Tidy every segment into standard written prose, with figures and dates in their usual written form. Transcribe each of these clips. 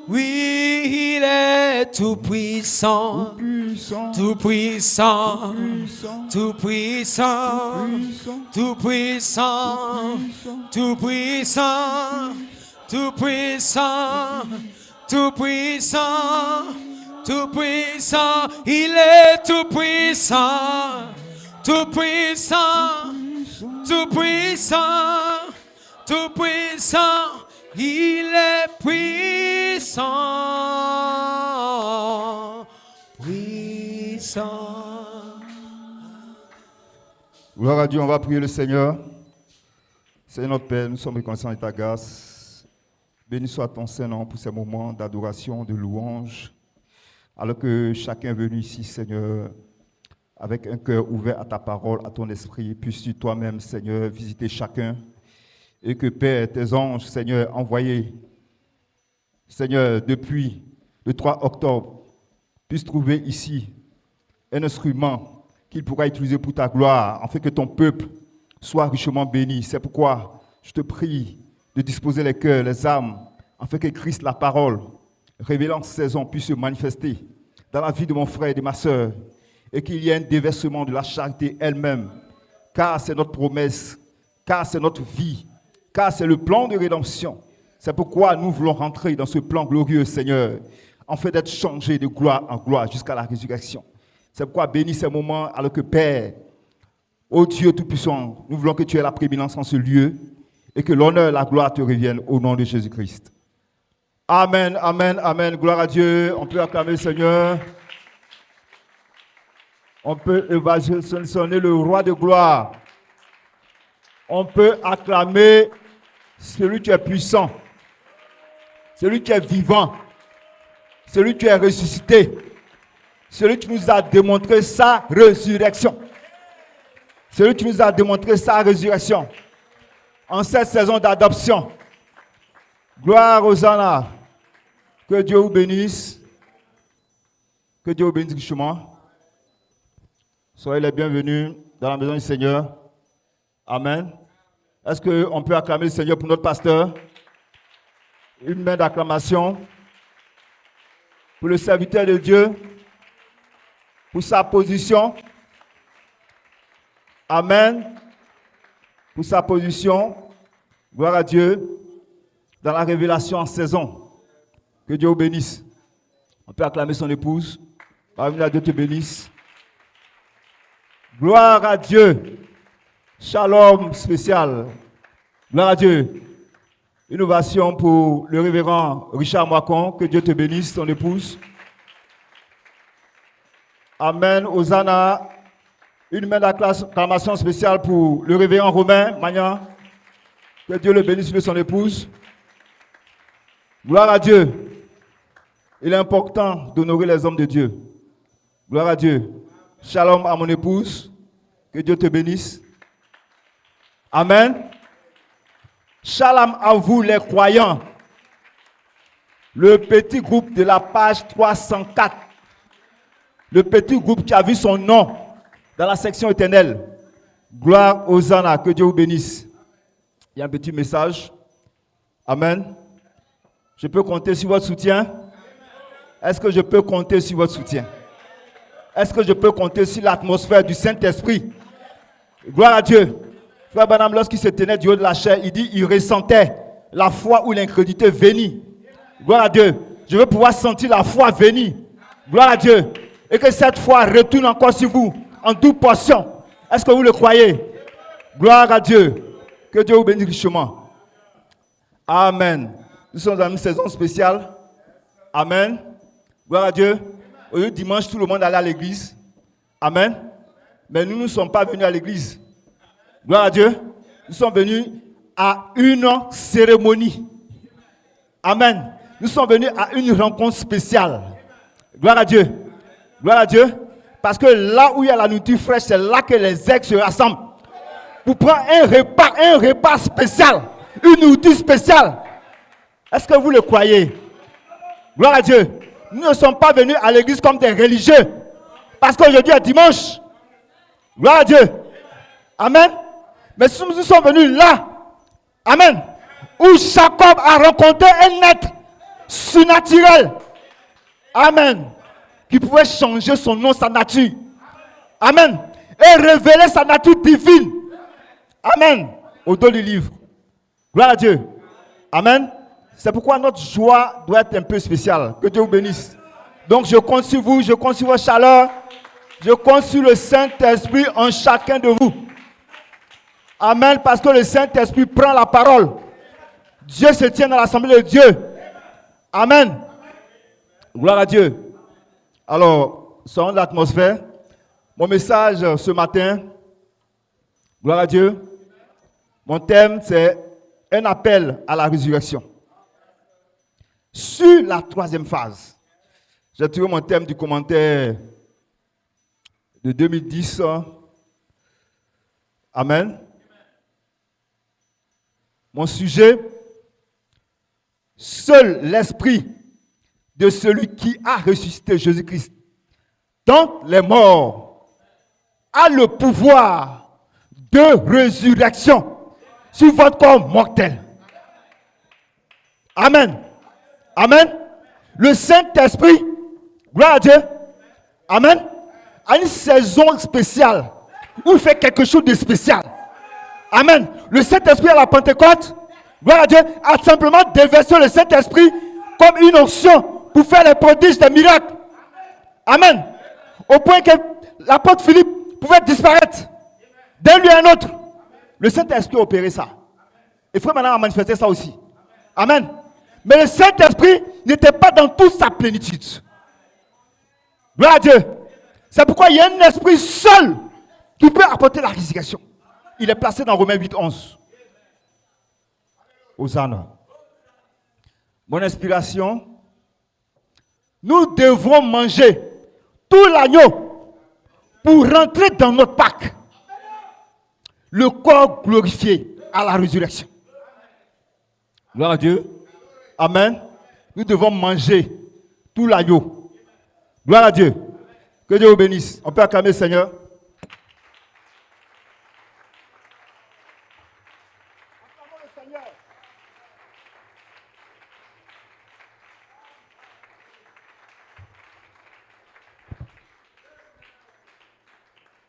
Oui, il est tout puissant, tout puissant, tout puissant, tout puissant, tout puissant, tout puissant, tout puissant, tout puissant, il est tout puissant, tout puissant, tout puissant, tout puissant. Il est puissant, puissant. Gloire à Dieu, on va prier le Seigneur. Seigneur notre Père, nous sommes reconnaissants de ta grâce. Béni soit ton Saint-Nom pour ces moments d'adoration, de louange. Alors que chacun est venu ici, Seigneur, avec un cœur ouvert à ta parole, à ton esprit, puisses-tu toi-même, Seigneur, visiter chacun. Et que, Père, tes anges, Seigneur, envoyés, Seigneur, depuis le 3 octobre, puissent trouver ici un instrument qu'il pourra utiliser pour ta gloire, afin que ton peuple soit richement béni. C'est pourquoi je te prie de disposer les cœurs, les âmes, afin que Christ, la parole, révélée en saison, puisse se manifester dans la vie de mon frère et de ma sœur, et qu'il y ait un déversement de la charité elle-même, car c'est notre promesse, car c'est notre vie, car c'est le plan de rédemption. C'est pourquoi nous voulons rentrer dans ce plan glorieux, Seigneur, en fait d'être changés de gloire en gloire jusqu'à la résurrection. C'est pourquoi bénis ces moments alors que Père, ô Dieu Tout-Puissant, nous voulons que tu aies la prééminence en ce lieu et que l'honneur et la gloire te reviennent au nom de Jésus-Christ. Amen, amen, amen. Gloire à Dieu. On peut acclamer le Seigneur. On peut sonner le roi de gloire. On peut acclamer celui qui est puissant, celui qui est vivant, celui qui est ressuscité, celui qui nous a démontré sa résurrection. Celui qui nous a démontré sa résurrection en cette saison d'adoption. Gloire aux Hosanna. Que Dieu vous bénisse. Que Dieu vous bénisse richement. Soyez les bienvenus dans la maison du Seigneur. Amen. Est-ce qu'on peut acclamer le Seigneur pour notre pasteur? Une main d'acclamation pour le serviteur de Dieu, pour sa position. Amen. Pour sa position. Gloire à Dieu. Dans la révélation en saison. Que Dieu vous bénisse. On peut acclamer son épouse. Parmi Dieu te bénisse. Gloire à Dieu. Shalom spécial. Gloire à Dieu. Innovation pour le révérend Richard Moicon. Que Dieu te bénisse, ton épouse. Amen. Hosanna. Une main d'acclamation spéciale pour le révérend Romain Magnan. Que Dieu le bénisse de son épouse. Gloire à Dieu. Il est important d'honorer les hommes de Dieu. Gloire à Dieu. Shalom à mon épouse. Que Dieu te bénisse. Amen. Shalom à vous les croyants. Le petit groupe de la page 304. Le petit groupe qui a vu son nom dans la section éternelle. Gloire aux Hosanna. Que Dieu vous bénisse. Il y a un petit message. Amen. Je peux compter sur votre soutien? Est-ce que je peux compter sur votre soutien? Est-ce que je peux compter sur l'atmosphère du Saint-Esprit? Gloire à Dieu. Frère Branham, lorsqu'il se tenait du haut de la chair, il dit, il ressentait la foi ou l'incrédulité venir. Gloire à Dieu. Je veux pouvoir sentir la foi venir. Gloire à Dieu. Et que cette foi retourne encore sur vous, en double portion. Est-ce que vous le croyez? Gloire à Dieu. Que Dieu vous bénisse richement. Amen. Nous sommes dans une saison spéciale. Amen. Gloire à Dieu. Aujourd'hui, dimanche, tout le monde allait à l'église. Amen. Mais nous ne sommes pas venus à l'église. Gloire à Dieu. Nous sommes venus à une cérémonie. Amen. Nous sommes venus à une rencontre spéciale. Gloire à Dieu. Gloire à Dieu. Parce que là où il y a la nourriture fraîche, c'est là que les aigles se rassemblent. Pour prendre un repas spécial. Une nourriture spéciale. Est-ce que vous le croyez? Gloire à Dieu. Nous ne sommes pas venus à l'église comme des religieux. Parce qu'aujourd'hui est dimanche. Gloire à Dieu. Amen. Mais nous sommes venus là. Amen. Où Jacob a rencontré un être surnaturel. Amen. Qui pouvait changer son nom, sa nature. Amen. Et révéler sa nature divine. Amen. Au-delà du livre. Gloire à Dieu. Amen. C'est pourquoi notre joie doit être un peu spéciale. Que Dieu vous bénisse. Donc je compte sur vous, je compte sur votre chaleur. Je compte sur le Saint-Esprit en chacun de vous. Amen. Parce que le Saint-Esprit prend la parole. Dieu se tient dans l'assemblée de Dieu. Amen. Gloire à Dieu. Alors, selon l'atmosphère, mon message ce matin, gloire à Dieu, mon thème c'est un appel à la résurrection. Sur la troisième phase, j'ai tiré mon thème du commentaire de 2010. Amen. Mon sujet, seul l'esprit de celui qui a ressuscité Jésus-Christ dans les morts a le pouvoir de résurrection sur votre corps mortel. Amen. Amen. Le Saint-Esprit, gloire à Dieu, amen, a une saison spéciale où il fait quelque chose de spécial. Amen. Le Saint-Esprit à la Pentecôte, gloire à Dieu, a simplement déversé le Saint-Esprit comme une onction pour faire les prodiges, des miracles. Amen. Au point que l'apôtre Philippe pouvait disparaître d'un lieu à un autre. Le Saint-Esprit a opéré ça. Et frère maintenant a manifesté ça aussi. Amen. Mais le Saint-Esprit n'était pas dans toute sa plénitude. Gloire à Dieu. C'est pourquoi il y a un esprit seul qui peut apporter la résurrection. Il est placé dans Romains 8, 11. Hosanna. Mon inspiration. Nous devons manger tout l'agneau pour rentrer dans notre Pâques. Le corps glorifié à la résurrection. Gloire à Dieu. Amen. Nous devons manger tout l'agneau. Gloire à Dieu. Que Dieu vous bénisse. On peut acclamer le Seigneur.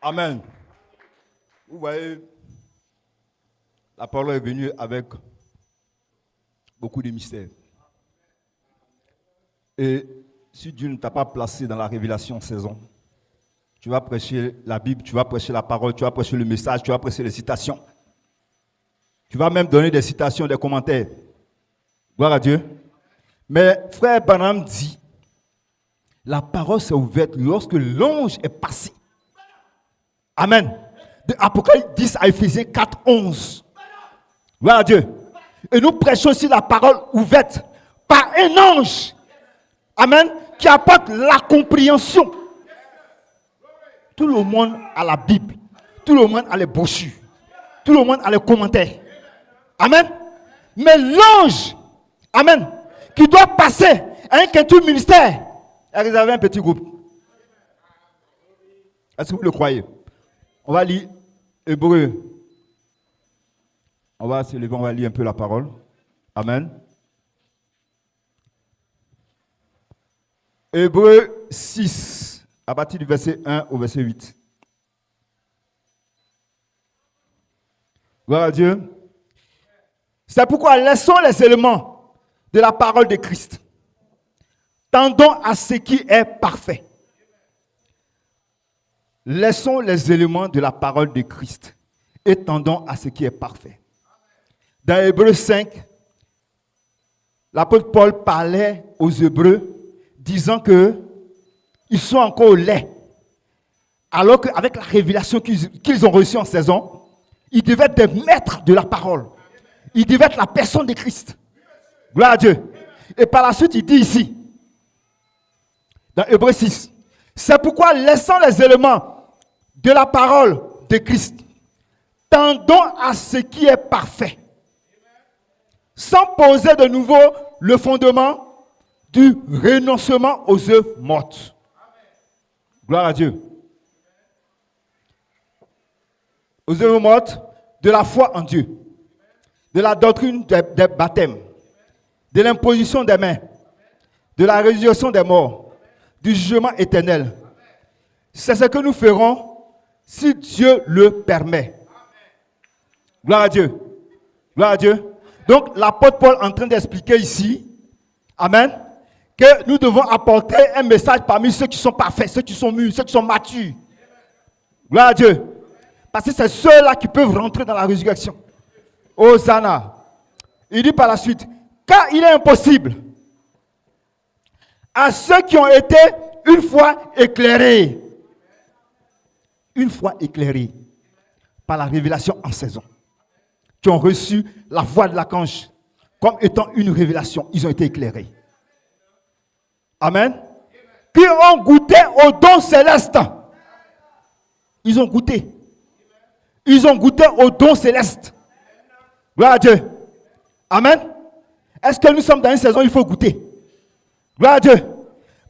Amen. Vous voyez, la parole est venue avec beaucoup de mystères. Et si Dieu ne t'a pas placé dans la révélation saison, tu vas prêcher la Bible, tu vas prêcher la parole, tu vas prêcher le message, tu vas prêcher les citations. Tu vas même donner des citations, des commentaires. Gloire à Dieu. Mais frère Branham dit, la parole s'est ouverte lorsque l'ange est passé. Amen. De Apocalypse 10 à Éphésiens 4, 11. Gloire à Dieu. Et nous prêchons aussi la parole ouverte par un ange. Amen. Qui apporte la compréhension. Tout le monde a la Bible. Tout le monde a les brochures. Tout le monde a les commentaires. Amen. Mais l'ange, amen, qui doit passer à un quintuple ministère, est réservé à un petit groupe. Est-ce que vous le croyez? On va lire Hébreu. On va se lever, on va lire un peu la parole. Amen. Hébreu 6, à partir du verset 1 au verset 8. Gloire à Dieu. C'est pourquoi laissons les éléments de la parole de Christ. Tendons à ce qui est parfait. Laissons les éléments de la parole de Christ et tendons à ce qui est parfait. Dans Hébreux 5, l'apôtre Paul parlait aux Hébreux disant qu'ils sont encore au lait. Alors qu'avec la révélation qu'ils ont reçue en saison, ils devaient être des maîtres de la parole. Ils devaient être la personne de Christ. Gloire à Dieu. Et par la suite, il dit ici, dans Hébreux 6, c'est pourquoi laissant les éléments de la parole de Christ, tendons à ce qui est parfait, sans poser de nouveau le fondement du renoncement aux œuvres mortes. Gloire à Dieu. Aux œuvres mortes de la foi en Dieu, de la doctrine des baptêmes, de l'imposition des mains, de la résurrection des morts, du jugement éternel. C'est ce que nous ferons si Dieu le permet. Gloire à Dieu. Gloire à Dieu. Donc, l'apôtre Paul est en train d'expliquer ici, amen, que nous devons apporter un message parmi ceux qui sont parfaits, ceux qui sont mûrs, ceux qui sont matures. Gloire à Dieu. Parce que c'est ceux-là qui peuvent rentrer dans la résurrection. Hosanna. Il dit par la suite, car il est impossible à ceux qui ont été une fois éclairés par la révélation en saison, qui ont reçu la voix de l'archange comme étant une révélation, ils ont été éclairés. Amen. Qui ont goûté au don céleste. Ils ont goûté. Ils ont goûté au don céleste. Gloire à Dieu. Amen. Est-ce que nous sommes dans une saison où il faut goûter? Gloire à Dieu.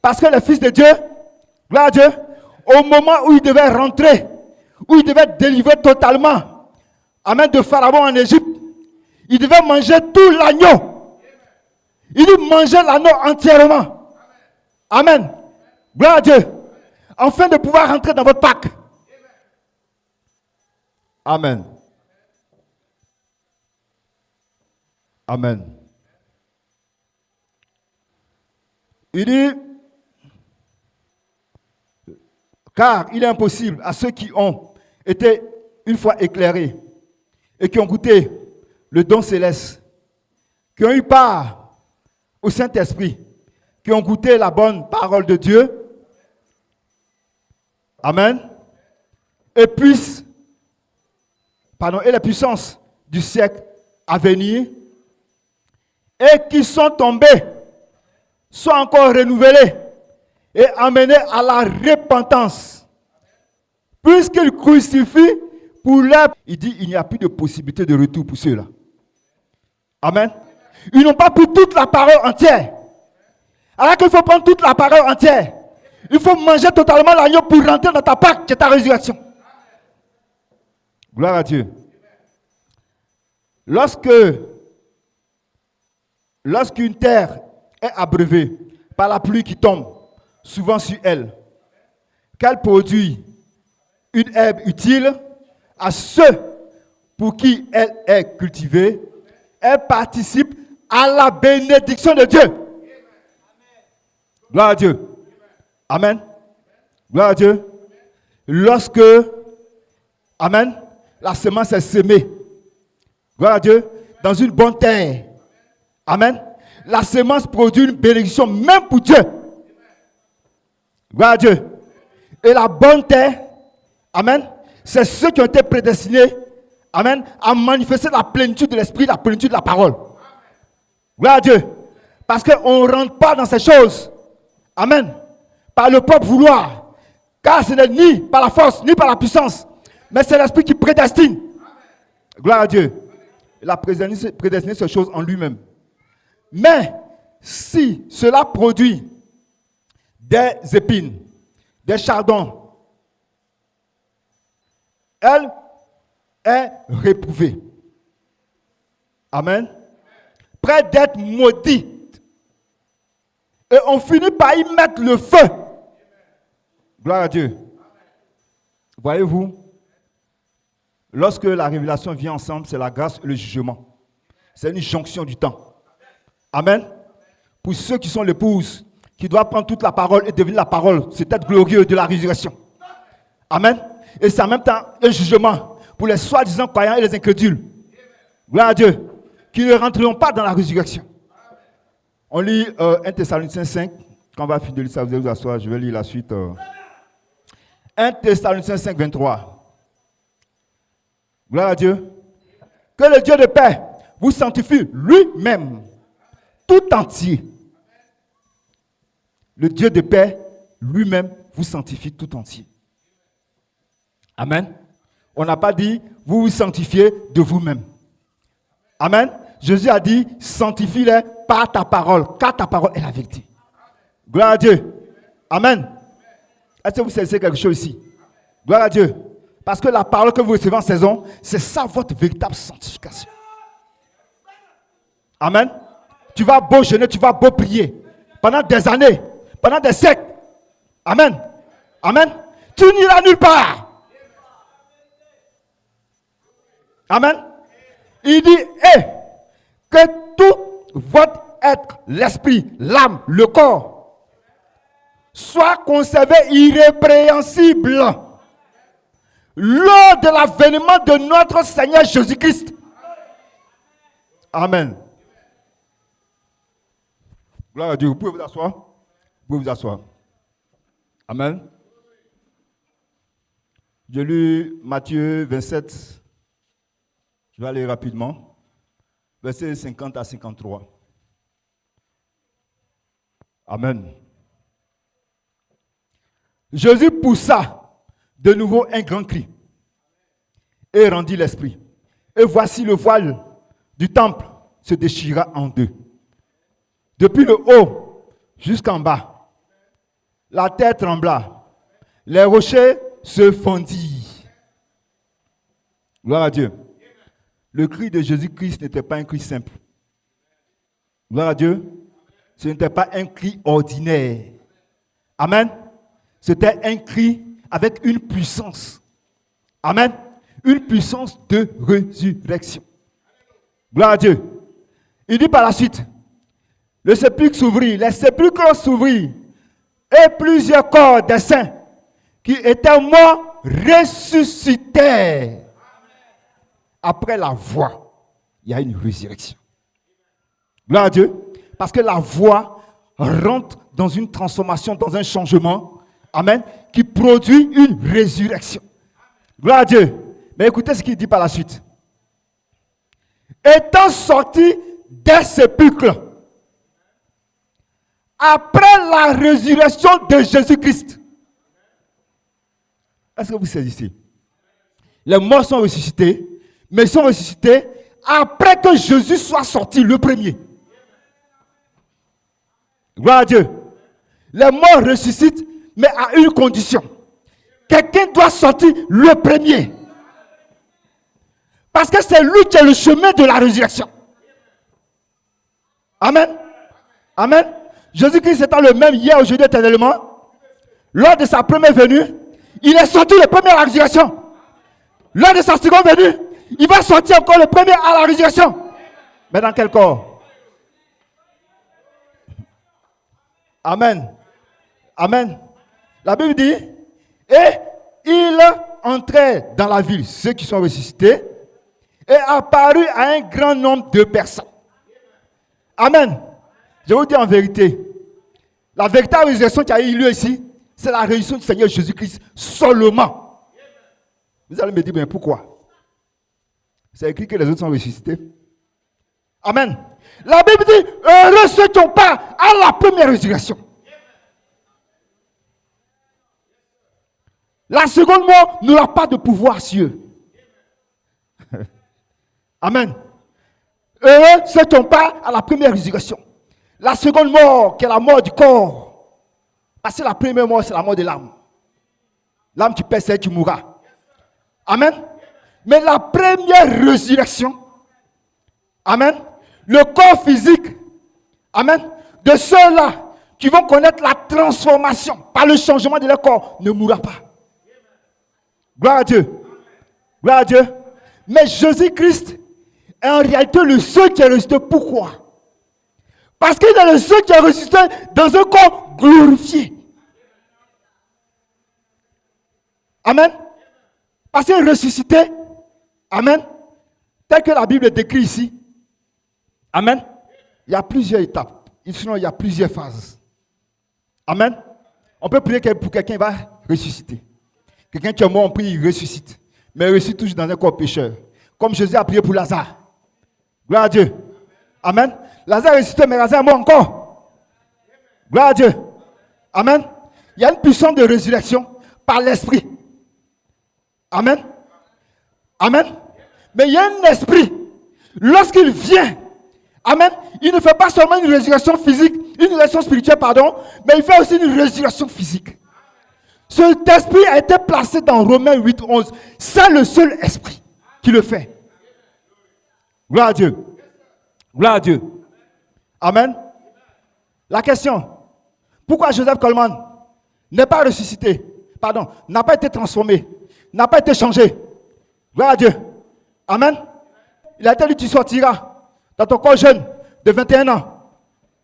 Parce que le Fils de Dieu, gloire à Dieu, au moment où il devait rentrer, où il devait être délivré totalement, amen, de Pharaon en Égypte, il devait manger tout l'agneau. Il dit manger l'agneau entièrement. Amen. Gloire à Dieu. Afin de pouvoir rentrer dans votre Pâques. Amen. Amen. Il dit, car il est impossible à ceux qui ont été une fois éclairés et qui ont goûté le don céleste, qui ont eu part au Saint-Esprit, qui ont goûté la bonne parole de Dieu, amen, et les puissances du siècle à venir, et qui sont tombés, sont encore renouvelés et amenés à la repentance. Puisqu'ils crucifient pour leur... Il dit, il n'y a plus de possibilité de retour pour ceux-là. Amen. Ils n'ont pas pris toute la parole entière. Alors qu'il faut prendre toute la parole entière. Il faut manger totalement l'agneau pour rentrer dans ta Pâque, qui est ta résurrection. Gloire à Dieu. Lorsqu'une terre est abreuvée par la pluie qui tombe, souvent sur elle, qu'elle produit une herbe utile à ceux pour qui elle est cultivée, elle participe à la bénédiction de Dieu. Gloire à Dieu. Amen. Gloire à Dieu. Lorsque, amen, la semence est semée, gloire à Dieu, dans une bonne terre, amen, la semence produit une bénédiction même pour Dieu. Gloire à Dieu. Et la bonne terre, amen, c'est ceux qui ont été prédestinés, amen, à manifester la plénitude de l'esprit, la plénitude de la parole. Gloire à Dieu. Parce qu'on ne rentre pas dans ces choses, amen, par le propre vouloir. Car ce n'est ni par la force, ni par la puissance, mais c'est l'esprit qui prédestine. Gloire à Dieu. Il a prédestiné ces choses en lui-même. Mais si cela produit des épines, des chardons, elle est réprouvée. Amen. Près d'être maudite. Et on finit par y mettre le feu. Gloire à Dieu. Voyez-vous, lorsque la révélation vient ensemble, c'est la grâce et le jugement. C'est une jonction du temps. Amen. Pour ceux qui sont l'épouse, qui doivent prendre toute la parole et devenir la parole, c'est être glorieux de la résurrection. Amen. Et c'est en même temps un jugement pour les soi-disant croyants et les incrédules. Gloire à Dieu. Qui ne rentreront pas dans la résurrection. On lit 1 Thessaloniciens 5. Quand on va finir de lire ça, vous allez vous asseoir. Je vais lire la suite. 1 Thessaloniciens 5, 23. Gloire à Dieu. Que le Dieu de paix vous sanctifie lui-même, tout entier. Le Dieu de paix lui-même vous sanctifie tout entier. Amen. On n'a pas dit, vous vous sanctifiez de vous-même. Amen. Jésus a dit, sanctifie-les par ta parole, car ta parole est la vérité. Gloire à Dieu. Amen. Est-ce que vous saisissez quelque chose ici? Gloire à Dieu. Parce que la parole que vous recevez en saison, c'est ça votre véritable sanctification. Amen. Tu vas beau jeûner, tu vas beau prier. pendant des années, pendant des siècles. Amen. Amen. Tu n'iras nulle part. Amen. Il dit, que tout votre être, l'esprit, l'âme, le corps, soit conservé irrépréhensible lors de l'avènement de notre Seigneur Jésus-Christ. Amen. Gloire à Dieu. Vous pouvez vous asseoir. Vous pouvez vous asseoir. Amen. Je lis Matthieu 27. Je vais aller rapidement. Versets 50 à 53. Amen. Jésus poussa de nouveau un grand cri et rendit l'esprit. Et voici le voile du temple se déchira en deux. Depuis le haut jusqu'en bas, la terre trembla, les rochers se fondirent. Gloire à Dieu. Le cri de Jésus-Christ n'était pas un cri simple. Gloire à Dieu. Ce n'était pas un cri ordinaire. Amen. C'était un cri avec une puissance. Amen. Une puissance de résurrection. Gloire à Dieu. Il dit par la suite, le sépulcre s'ouvrit, les sépulcres s'ouvrirent, et plusieurs corps des saints qui étaient morts ressuscitèrent. Après la voix, il y a une résurrection. Gloire à Dieu. Parce que la voix rentre dans une transformation, dans un changement. Amen. Qui produit une résurrection. Gloire à Dieu. Mais écoutez ce qu'il dit par la suite. Étant sortis des sépulcres, après la résurrection de Jésus-Christ. Est-ce que vous saisissez? Les morts sont ressuscités, mais ils sont ressuscités après que Jésus soit sorti le premier. Gloire à Dieu. Les morts ressuscitent, mais à une condition. Quelqu'un doit sortir le premier. Parce que c'est lui qui est le chemin de la résurrection. Amen. Amen. Jésus-Christ étant le même hier, aujourd'hui, éternellement. Lors de sa première venue, il est sorti le premier à la résurrection. Lors de sa seconde venue, il va sortir encore le premier à la résurrection. Mais dans quel corps? Amen. Amen. La Bible dit, et il entrait dans la ville, ceux qui sont ressuscités, et apparut à un grand nombre de personnes. Amen. Je vous dis en vérité, la véritable résurrection qui a eu lieu ici, c'est la résurrection du Seigneur Jésus-Christ seulement. Vous allez me dire, mais pourquoi? C'est écrit que les autres sont ressuscités. Amen. La Bible dit, heureux ceux qui ont part à la première résurrection. La seconde mort n'aura pas de pouvoir sur eux. Amen. Heureux ceux qui ont part à la première résurrection. La seconde mort, qui est la mort du corps. Parce que la première mort, c'est la mort de l'âme. L'âme qui pèse, tu mourras. Amen. Mais la première résurrection, amen, le corps physique, amen, de ceux-là qui vont connaître la transformation par le changement de leur corps, ne mourra pas. Gloire à Dieu. Gloire à Dieu. Mais Jésus-Christ est en réalité le seul qui est ressuscité. Pourquoi? Parce qu'il est le seul qui est ressuscité dans un corps glorifié. Amen. Parce qu'il est ressuscité. Amen. Tel que la Bible décrit ici. Amen. Il y a plusieurs étapes. Sinon, il y a plusieurs phases. Amen. On peut prier pour quelqu'un qui va ressusciter. Quelqu'un qui est mort, on prie, il ressuscite. Mais il ressuscite toujours dans un corps pécheur. Comme Jésus a prié pour Lazare. Gloire à Dieu. Amen. Lazare est ressuscité, mais Lazare est mort encore. Gloire à Dieu. Amen. Il y a une puissance de résurrection par l'esprit. Amen. Amen. Mais il y a un esprit. Lorsqu'il vient, amen, il ne fait pas seulement une résurrection physique, une résurrection spirituelle, pardon, mais il fait aussi une résurrection physique. Cet esprit a été placé dans Romains 8, 11. C'est le seul esprit qui le fait. Gloire à Dieu. Gloire à Dieu. Amen. La question, pourquoi Joseph Coleman n'est pas ressuscité, n'a pas été transformé, n'a pas été changé? Gloire à Dieu. Amen. Il a été dit, tu sortiras dans ton corps jeune de 21 ans.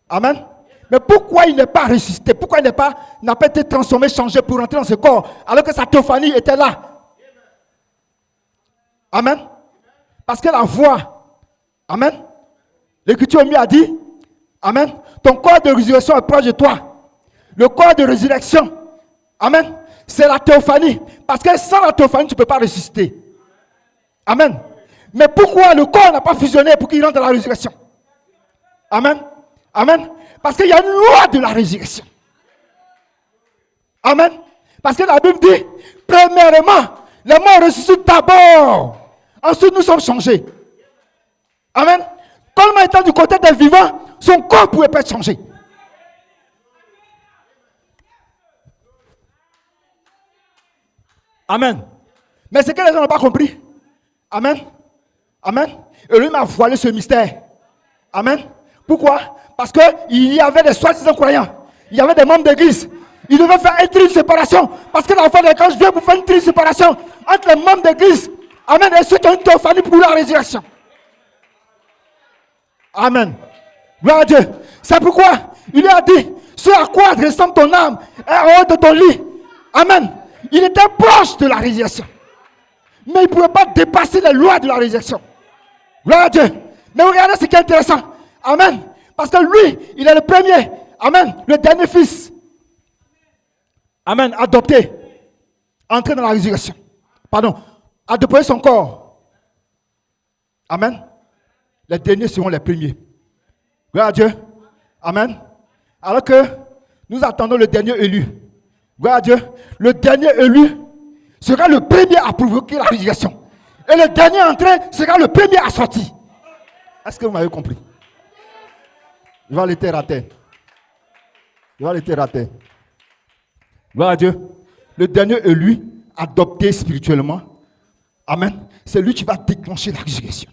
Amen. Mais pourquoi il n'est pas ressuscité? Pourquoi il n'a pas été transformé, changé pour entrer dans ce corps alors que sa théophanie était là? Amen. Parce que la voix, amen, l'Écriture lui a dit, amen, ton corps de résurrection est proche de toi. Le corps de résurrection, amen, c'est la théophanie. Parce que sans la théophanie, tu ne peux pas ressusciter. Amen. Mais pourquoi le corps n'a pas fusionné pour qu'il rentre dans la résurrection? Amen. Amen. Parce qu'il y a une loi de la résurrection. Amen. Parce que la Bible dit, premièrement, les morts ressuscitent d'abord. Ensuite, nous sommes changés. Amen. Coleman étant du côté des vivants, son corps pouvait pas être changé. Amen. Mais c'est que les gens n'ont pas compris. Amen. Amen. Et lui m'a voilé ce mystère. Amen. Pourquoi? Parce qu'il y avait des soi-disant croyants. Il y avait des membres d'église. Ils devaient faire un tri de séparation. Parce que l'enfant de quand je viens pour faire une tri de séparation entre les membres d'église. Amen. Et ceux qui ont une théophanie pour la résurrection. Amen. Gloire à Dieu. C'est pourquoi il lui a dit, ce à quoi ressemble ton âme est en haut de ton lit. Amen. Il était proche de la résurrection. Mais il ne pouvait pas dépasser les lois de la résurrection. Gloire à Dieu. Mais regardez ce qui est intéressant. Amen. Parce que lui, il est le premier. Amen. Le dernier fils. Amen. Adopté. Entré dans la résurrection. A déployé son corps. Amen. Les derniers seront les premiers. Gloire à Dieu. Amen. Alors que nous attendons le dernier élu. Gloire à Dieu. Le dernier élu sera le premier à provoquer la résurrection. Et le dernier entré sera le premier à sortir. Est-ce que vous m'avez compris? Je vais aller terre à terre. Gloire à Dieu. Le dernier élu, adopté spirituellement. Amen. C'est lui qui va déclencher la résurrection.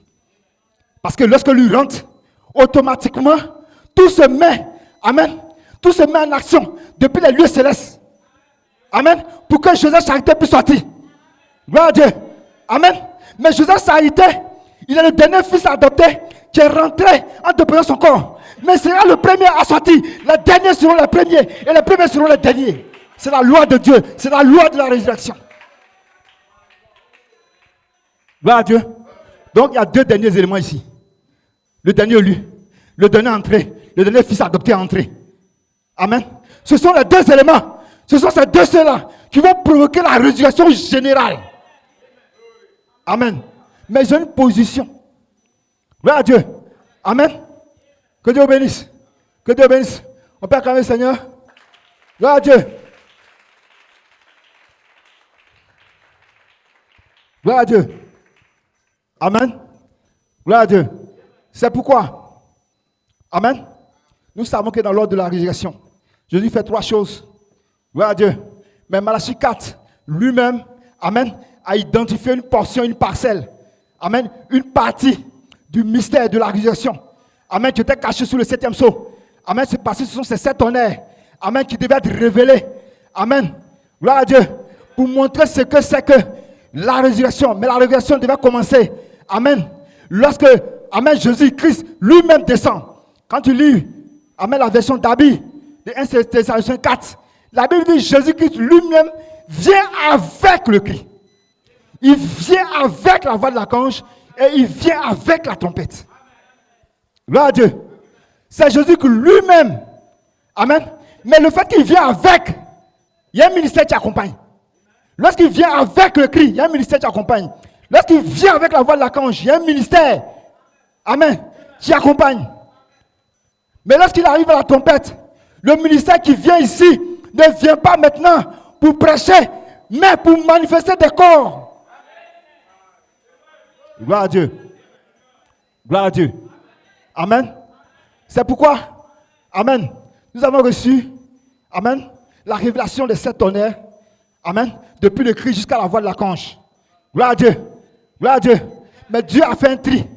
Parce que lorsque lui rentre, automatiquement, tout se met, amen, tout se met en action depuis les lieux célestes. Amen. Pour que Joseph Charité puisse sortir. Gloire à Dieu. Amen. Mais Joseph Charité, il est le dernier fils adopté qui est rentré en déployant son corps. Mais sera le premier à sortir. Les derniers seront les premiers et les premiers seront les derniers. C'est la loi de Dieu. C'est la loi de la résurrection. Gloire à Dieu. Donc il y a deux derniers éléments ici. Le dernier élu, le dernier entré, le dernier fils adopté entré. Amen. Ce sont les deux éléments. Ce sont ces deux ceux-là qui vont provoquer la résurrection générale. Amen. Mais j'ai une position. Gloire à Dieu. Amen. Que Dieu bénisse. Que Dieu bénisse. On peut acclamer le Seigneur. Gloire à Dieu. Gloire à Dieu. Amen. Gloire à Dieu. C'est pourquoi. Amen. Nous savons que dans l'ordre de la résurrection, Jésus fait trois choses. Gloire à Dieu. Mais Malachie 4, lui-même, amen, a identifié une portion, une parcelle. Amen. Une partie du mystère de la résurrection. Amen. Qui était caché sous le septième sceau. Amen. C'est parce que ce sont ces sept honneurs. Amen. Qui devaient être révélés. Amen. Gloire à Dieu. Pour montrer ce que c'est que la résurrection. Mais la résurrection devait commencer. Amen. Lorsque, amen, Jésus-Christ lui-même descend. Quand tu lis, amen, la version d'Abi, de 1 Thessaloniciens 4, la Bible dit Jésus-Christ lui-même vient avec le cri. Il vient avec la voix de l'archange et il vient avec la trompette. Gloire à Dieu. C'est Jésus que lui-même. Amen. Mais le fait qu'il vient avec, il y a un ministère qui accompagne. Lorsqu'il vient avec le cri, il y a un ministère qui accompagne. Lorsqu'il vient avec la voix de l'archange, il y a un ministère. Amen. Qui accompagne. Mais lorsqu'il arrive à la trompette, le ministère qui vient ici ne vient pas maintenant pour prêcher, mais pour manifester des corps. Gloire à Dieu. Gloire à Dieu. Amen. C'est pourquoi, amen, nous avons reçu, amen, la révélation des sept honneurs, amen, depuis le cri jusqu'à la voix de l'archange. Gloire à Dieu. Gloire à Dieu. Mais Dieu a fait un tri.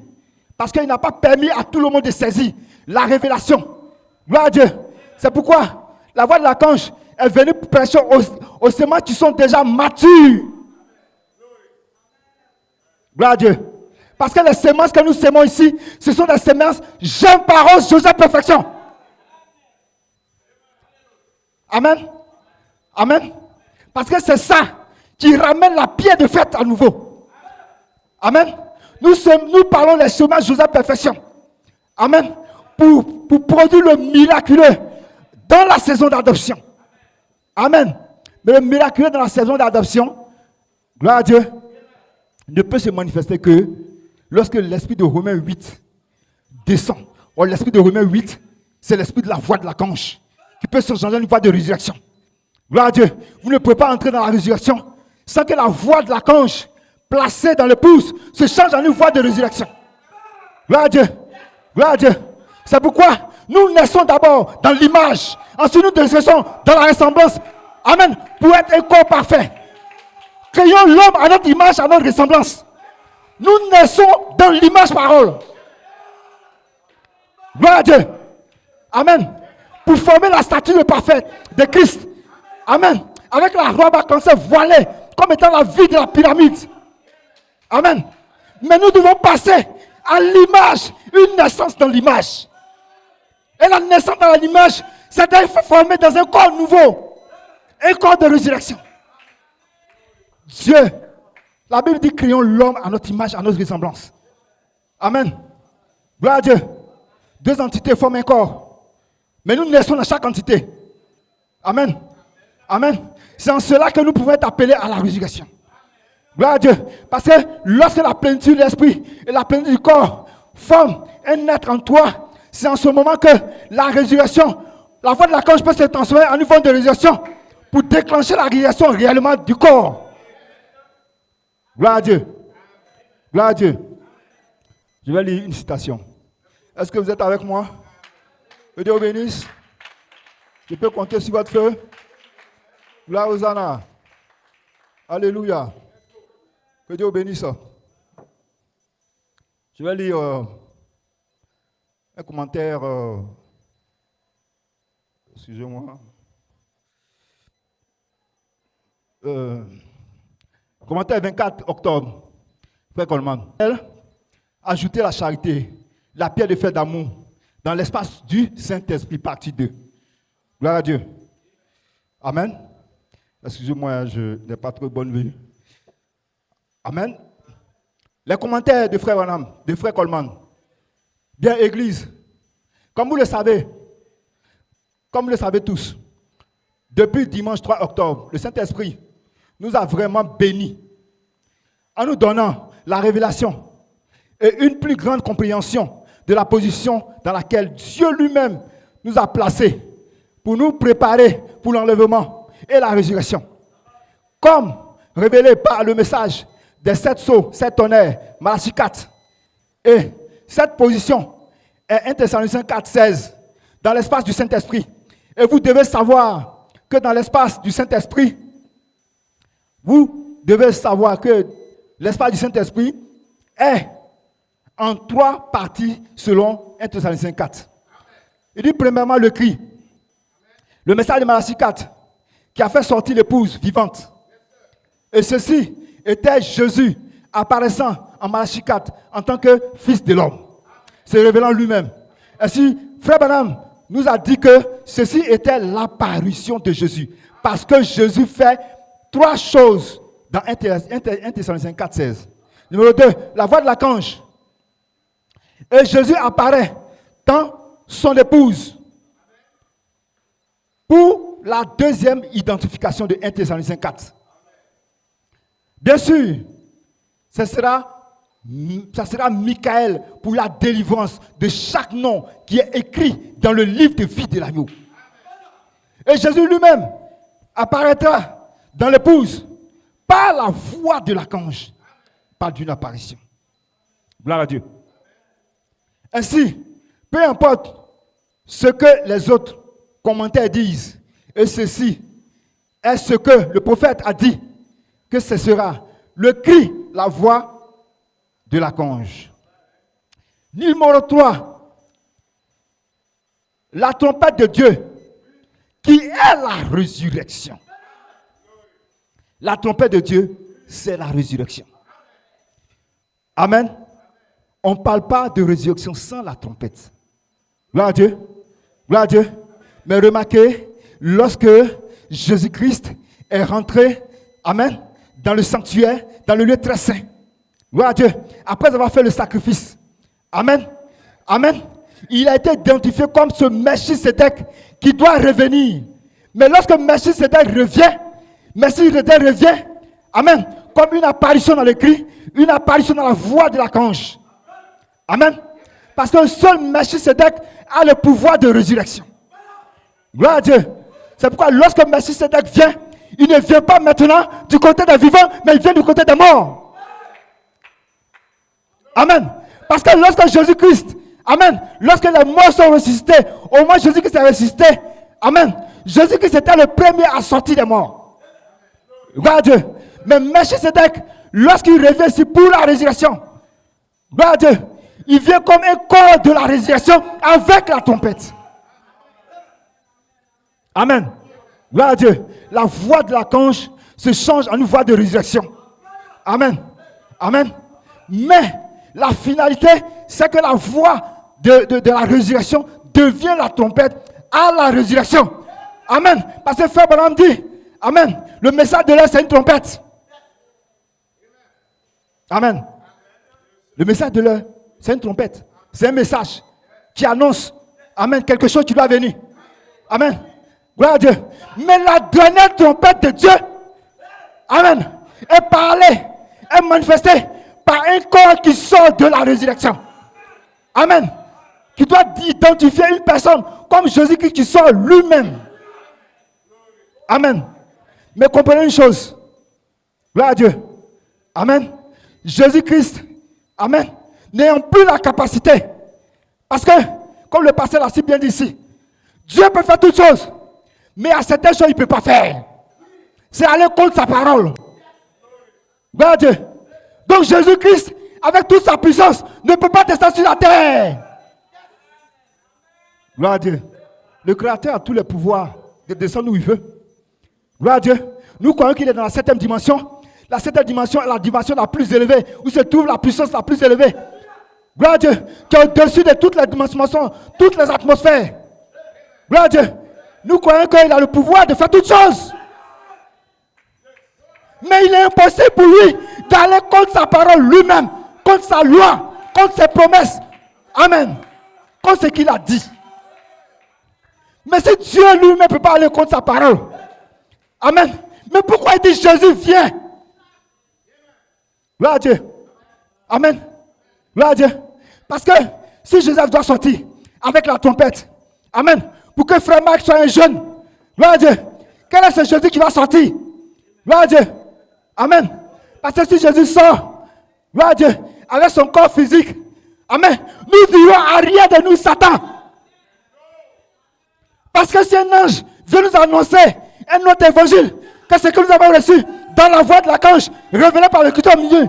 Parce qu'il n'a pas permis à tout le monde de saisir la révélation. Gloire à Dieu. C'est pourquoi la voix de l'archange est venue prêcher aux semences qui sont déjà matures. Gloire à Dieu. Parce que les semences que nous sémons ici, ce sont des semences jeunes paroles, Joseph perfection. Amen. Amen. Parce que c'est ça qui ramène la pierre de fête à nouveau. Amen. Nous parlons des semences Joseph perfection. Amen. Pour produire le miraculeux dans la saison d'adoption. Amen. Mais le miraculeux dans la saison d'adoption, gloire à Dieu, ne peut se manifester que lorsque l'esprit de Romains 8 descend. Or, l'esprit de Romains 8, c'est l'esprit de la voix de l'archange qui peut se changer en une voix de résurrection. Gloire à Dieu. Vous ne pouvez pas entrer dans la résurrection sans que la voix de l'archange placée dans le pouce se change en une voix de résurrection. Gloire à Dieu. Gloire à Dieu. C'est pourquoi nous naissons d'abord dans l'image. Ensuite, nous naissons dans la ressemblance. Amen. Pour être un corps parfait. Créons l'homme à notre image, à notre ressemblance. Nous naissons dans l'image parole. Gloire à Dieu. Amen. Pour former la statue parfaite de Christ. Amen. Avec la robe à cancer voilée, comme étant la vie de la pyramide. Amen. Mais nous devons passer à l'image, une naissance dans l'image. Et la naissance dans l'image, c'est d'être formé dans un corps nouveau. Un corps de résurrection. Dieu, la Bible dit créons l'homme à notre image, à notre ressemblance. Amen. Gloire à Dieu. Deux entités forment un corps. Mais nous naissons dans chaque entité. Amen. Amen. C'est en cela que nous pouvons être appelés à la résurrection. Gloire à Dieu. Parce que lorsque la plénitude de l'esprit et la plénitude du corps forment un être en toi, c'est en ce moment que la résurrection, la voix de l'archange peut se transformer en une forme de résurrection pour déclencher la résurrection réellement du corps. Gloire à Dieu. Gloire à Dieu. Je vais lire une citation. Est-ce que vous êtes avec moi? Que Dieu vous bénisse. Je peux compter sur votre feu. Gloire aux Anna. Alléluia. Que Dieu vous bénisse. Je vais lire un commentaire. Excusez-moi. Commentaire 24 octobre. Frère Coleman. Ajouter la charité, la pierre de fer d'amour, dans l'espace du Saint-Esprit, partie 2. Gloire à Dieu. Amen. Excusez-moi, je n'ai pas trop bonne vue. Amen. Les commentaires de frère Branham, de frère Coleman. Bien, Église, comme vous le savez tous, depuis dimanche 3 octobre, le Saint-Esprit nous a vraiment bénis en nous donnant la révélation et une plus grande compréhension de la position dans laquelle Dieu lui-même nous a placés pour nous préparer pour l'enlèvement et la résurrection. Comme révélé par le message des 7 sceaux, 7 tonnerres, Malachie 4. Et cette position est 1 Thessaloniciens 4, 16, dans l'espace du Saint-Esprit. Et vous devez savoir que dans l'espace du Saint-Esprit, vous devez savoir que l'espace du Saint-Esprit est en 3 parties selon 1 Thessaloniciens 4. Il dit premièrement le cri. Le message de Malachie 4 qui a fait sortir l'épouse vivante. Et ceci était Jésus apparaissant en Malachie 4 en tant que fils de l'homme. Se révélant lui-même. Ainsi, frère Branham nous a dit que ceci était l'apparition de Jésus. Parce que Jésus fait 3 choses dans 1 Thessaloniciens 4, 16. Numéro 2, la voix de l'archange. Et Jésus apparaît dans son épouse. Pour la deuxième identification de 1 Thessaloniciens 4. Bien sûr, ça sera Michael pour la délivrance de chaque nom qui est écrit dans le livre de vie de l'agneau. Et Jésus lui-même apparaîtra dans l'épouse par la voix de l'archange, par d'une apparition. Gloire à Dieu. Ainsi, peu importe ce que les autres commentaires disent, et ceci est ce que le prophète a dit, que ce sera le cri, la voix de l'archange. Numéro 3, la trompette de Dieu qui est la résurrection. La trompette de Dieu, c'est la résurrection. Amen. On ne parle pas de résurrection sans la trompette. Gloire à Dieu. Gloire à Dieu. Mais remarquez, lorsque Jésus-Christ est rentré, amen, dans le sanctuaire, dans le lieu très saint. Gloire à Dieu. Après avoir fait le sacrifice. Amen. Amen. Il a été identifié comme ce Melchisédek qui doit revenir. Mais lorsque Melchisédek revient, amen, comme une apparition dans l'écrit, une apparition dans la voix de l'archange. Amen. Parce que seul Melchisédek a le pouvoir de résurrection. Gloire à Dieu. C'est pourquoi lorsque Melchisédek vient, il ne vient pas maintenant du côté des vivants, mais il vient du côté des morts. Amen. Parce que lorsque Jésus-Christ, amen, lorsque les morts sont ressuscités, au moins Jésus-Christ est ressuscité, amen, Jésus-Christ était le premier à sortir des morts. Gloire à Dieu. Mais Melchisédek, lorsqu'il revient ici pour la résurrection, gloire à Dieu, il vient comme un corps de la résurrection avec la trompette. Amen. Gloire à Dieu. La voix de l'archange se change en une voix de résurrection. Amen. Amen. Mais la finalité, c'est que la voix de la résurrection devient la trompette à la résurrection. Amen. Parce que Frère Branham dit, amen, le message de l'heure, c'est une trompette. Amen. Le message de l'heure, c'est une trompette. C'est un message qui annonce, amen, quelque chose qui doit venir. Amen. Gloire à Dieu. Mais la dernière trompette de Dieu, amen, est parlée, est manifestée par un corps qui sort de la résurrection. Amen. Qui doit identifier une personne comme Jésus-Christ qui sort lui-même. Amen. Mais comprenez une chose. Gloire à Dieu. Amen. Jésus-Christ, amen, n'ayant plus la capacité. Parce que, comme le pasteur l'a si bien dit ici, Dieu peut faire toutes choses. Mais à certaines choses, il ne peut pas faire. C'est aller contre sa parole. Gloire à Dieu. Donc Jésus-Christ, avec toute sa puissance, ne peut pas descendre sur la terre. Gloire à Dieu. Le Créateur a tous les pouvoirs de descendre où il veut. Gloire à Dieu. Nous croyons qu'il est dans la 7e dimension. La 7e dimension est la dimension la plus élevée, où se trouve la puissance la plus élevée. Gloire à Dieu. Qui est au-dessus de toutes les dimensions, toutes les atmosphères. Gloire à Dieu. Nous croyons qu'il a le pouvoir de faire toutes choses. Mais il est impossible pour lui d'aller contre sa parole lui-même, contre sa loi, contre ses promesses. Amen. Contre ce qu'il a dit. Mais si Dieu lui-même ne peut pas aller contre sa parole. Amen. Mais pourquoi il dit Jésus vient? Gloire à Dieu. Amen. Gloire à Dieu. Parce que si Joseph doit sortir avec la trompette, amen, pour que frère Marc soit un jeune, gloire à Dieu, quel est ce Jésus qui va sortir? Gloire à Dieu. Amen. Parce que si Jésus sort, gloire à Dieu, avec son corps physique, amen, nous dirons à rien de nous Satan. Parce que si un ange veut nous annoncer un autre évangile, que ce que nous avons reçu dans la voix de l'archange, révélé par le Christ au milieu,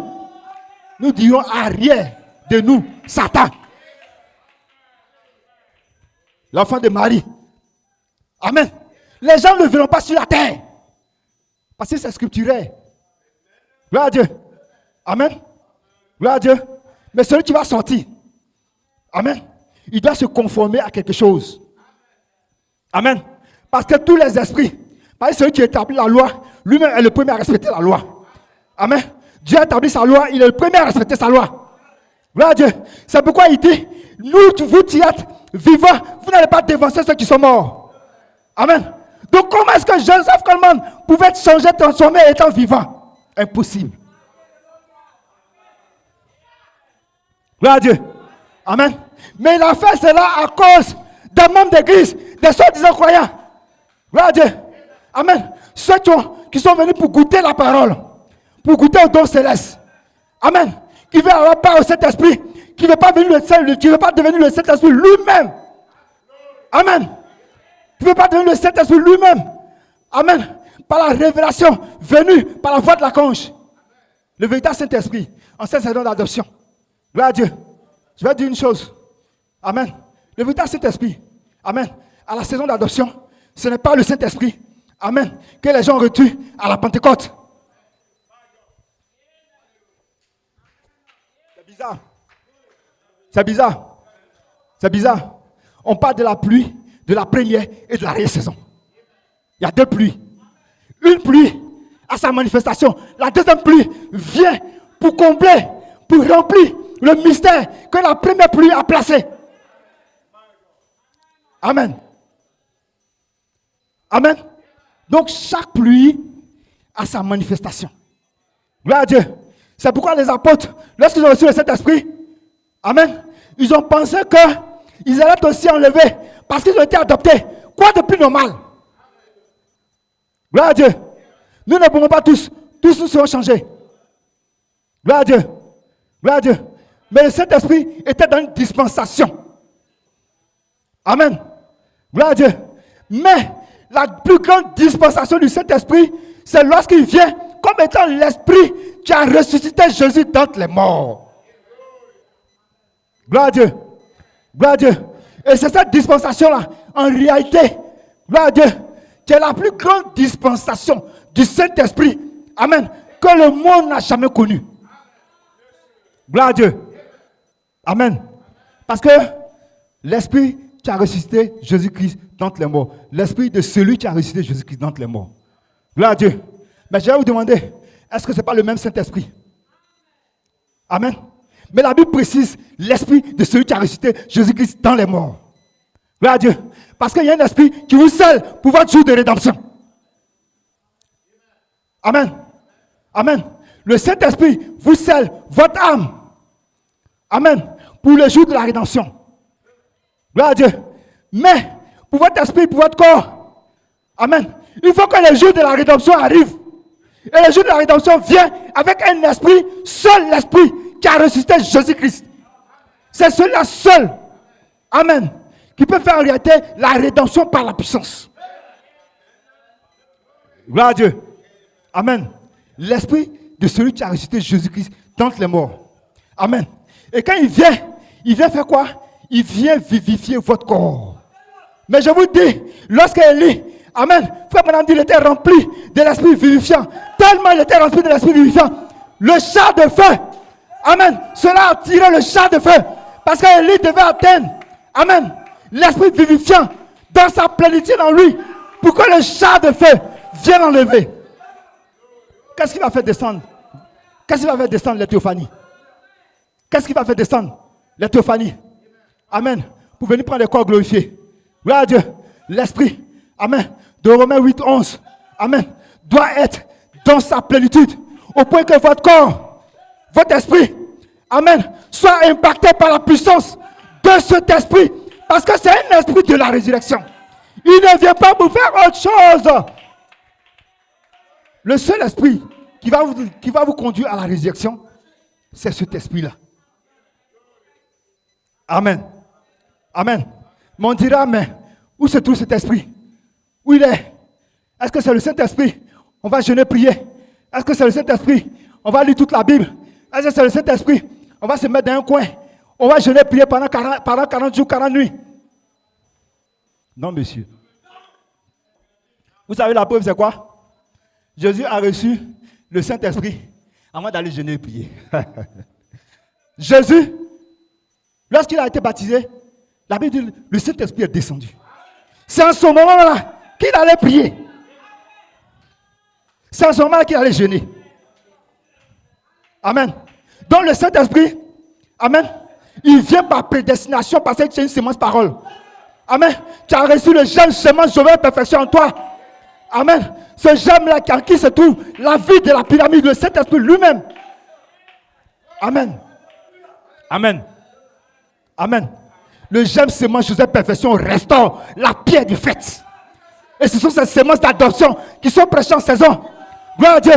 nous dirons à rien de nous Satan. L'enfant de Marie. Amen. Les gens ne le verront pas sur la terre. Parce que c'est scripturaire. Gloire à Dieu. Amen. Gloire à Dieu. Mais celui qui va sortir, amen, il doit se conformer à quelque chose. Amen. Parce que tous les esprits, parce que celui qui établit la loi, lui-même est le premier à respecter la loi. Amen. Dieu a établi sa loi, il est le premier à respecter sa loi. Gloire à Dieu. C'est pourquoi il dit, vous qui êtes vivants, vous n'allez pas dévancer ceux qui sont morts. Amen. Donc comment est-ce que Joseph Coleman pouvait être changé, transformé étant vivant? Impossible. Gloire à Dieu. Amen. Mais il a fait cela à cause des membres d'église, des soi-disant croyants. Gloire à Dieu. Amen. Ceux qui sont venus pour goûter la parole, pour goûter au don céleste. Amen. Qui veut avoir part au Saint-Esprit, qui ne veut pas devenir le Saint-Esprit lui-même. Amen. Qui ne veut pas devenir le Saint-Esprit lui-même. Amen. Par la révélation venue par la voix de l'archange. Le véritable Saint-Esprit, en cette saison d'adoption. Gloire à Dieu. Je vais dire une chose. Amen. Le véritable Saint-Esprit, amen, à la saison d'adoption, ce n'est pas le Saint-Esprit, amen, que les gens ont reçu à la Pentecôte. C'est bizarre. C'est bizarre. C'est bizarre. On parle de la pluie, de la première et de la saison. Il y a deux pluies. Une pluie a sa manifestation. La deuxième pluie vient pour combler, pour remplir le mystère que la première pluie a placé. Amen. Amen. Donc chaque pluie a sa manifestation. Gloire à Dieu. C'est pourquoi les apôtres, lorsqu'ils ont reçu le Saint-Esprit, amen, ils ont pensé qu'ils allaient être aussi enlevés parce qu'ils ont été adoptés. Quoi de plus normal? Gloire à Dieu. Nous ne pouvons pas tous nous seront changés. Gloire à Dieu. Gloire à Dieu. Mais le Saint-Esprit était dans une dispensation. Amen. Gloire à Dieu. Mais la plus grande dispensation du Saint-Esprit, c'est lorsqu'il vient comme étant l'Esprit qui a ressuscité Jésus d'entre les morts. Gloire à Dieu. Gloire à Dieu. Et c'est cette dispensation-là, en réalité, gloire à Dieu, qui est la plus grande dispensation du Saint-Esprit, amen, que le monde n'a jamais connue. Gloire à Dieu. Amen. Parce que l'Esprit qui a ressuscité Jésus-Christ d'entre les morts, l'Esprit de celui qui a ressuscité Jésus-Christ d'entre les morts. Gloire à Dieu. Mais je vais vous demander, est-ce que ce n'est pas le même Saint-Esprit? Amen. Mais la Bible précise l'Esprit de celui qui a ressuscité Jésus-Christ dans les morts. Gloire à Dieu. Parce qu'il y a un esprit qui vous scelle pour votre jour de rédemption. Amen. Amen. Le Saint-Esprit vous scelle votre âme. Amen. Pour le jour de la rédemption. Gloire à Dieu. Mais pour votre esprit, pour votre corps. Amen. Il faut que le jour de la rédemption arrive. Et le jour de la rédemption vient avec un esprit, seul l'esprit qui a ressuscité Jésus-Christ. C'est celui-là seul. Amen. Qui peut faire en réalité la rédemption par la puissance. Gloire à Dieu. Amen. L'esprit de celui qui a ressuscité Jésus-Christ d'entre les morts. Amen. Et quand il vient faire quoi? Il vient vivifier votre corps. Mais je vous dis, lorsqu'Élie, amen, frère madame dit, il était rempli de l'esprit vivifiant. Tellement il était rempli de l'esprit vivifiant. Le char de feu, amen, cela a tiré le char de feu. Parce qu'Élie devait atteindre, amen, l'esprit vivifiant dans sa plénitude en lui. Pour que le char de feu vienne enlever. Qu'est-ce qui va faire descendre? Qu'est-ce qui va faire descendre les théophanies? Qu'est-ce qui va faire descendre les théophanies? Amen. Pour venir prendre les corps glorifiés. Gloire à Dieu. L'esprit, amen, de Romains 8, 11, amen, doit être dans sa plénitude. Au point que votre corps, votre esprit, amen, soit impacté par la puissance de cet esprit. Parce que c'est un esprit de la résurrection. Il ne vient pas pour faire autre chose. Le seul esprit qui va vous conduire à la résurrection, c'est cet esprit-là. Amen. Amen. Mais on dira, mais où se trouve cet esprit? Où il est? Est-ce que c'est le Saint-Esprit? On va jeûner, prier. Est-ce que c'est le Saint-Esprit? On va lire toute la Bible. Est-ce que c'est le Saint-Esprit? On va se mettre dans un coin. On va jeûner, prier pendant 40 jours, 40 nuits. Non, monsieur. Vous savez, la preuve, c'est quoi? Jésus a reçu le Saint-Esprit avant d'aller jeûner et prier. Jésus, lorsqu'il a été baptisé, la Bible dit le Saint-Esprit est descendu. C'est en ce moment-là qu'il allait prier. C'est en ce moment-là qu'il allait jeûner. Amen. Donc le Saint-Esprit, amen, il vient par prédestination parce que tu as une semence parole. Amen. Tu as reçu le germe semence, je veux perfection en toi. Amen. Ce germe-là en qui se trouve la vie de la pyramide, le Saint-Esprit lui-même. Amen. Amen. Amen. Le germe semence Joseph perfection restaure la pierre du fait. Et ce sont ces semences d'adoption qui sont prêchées en saison. Gloire à Dieu.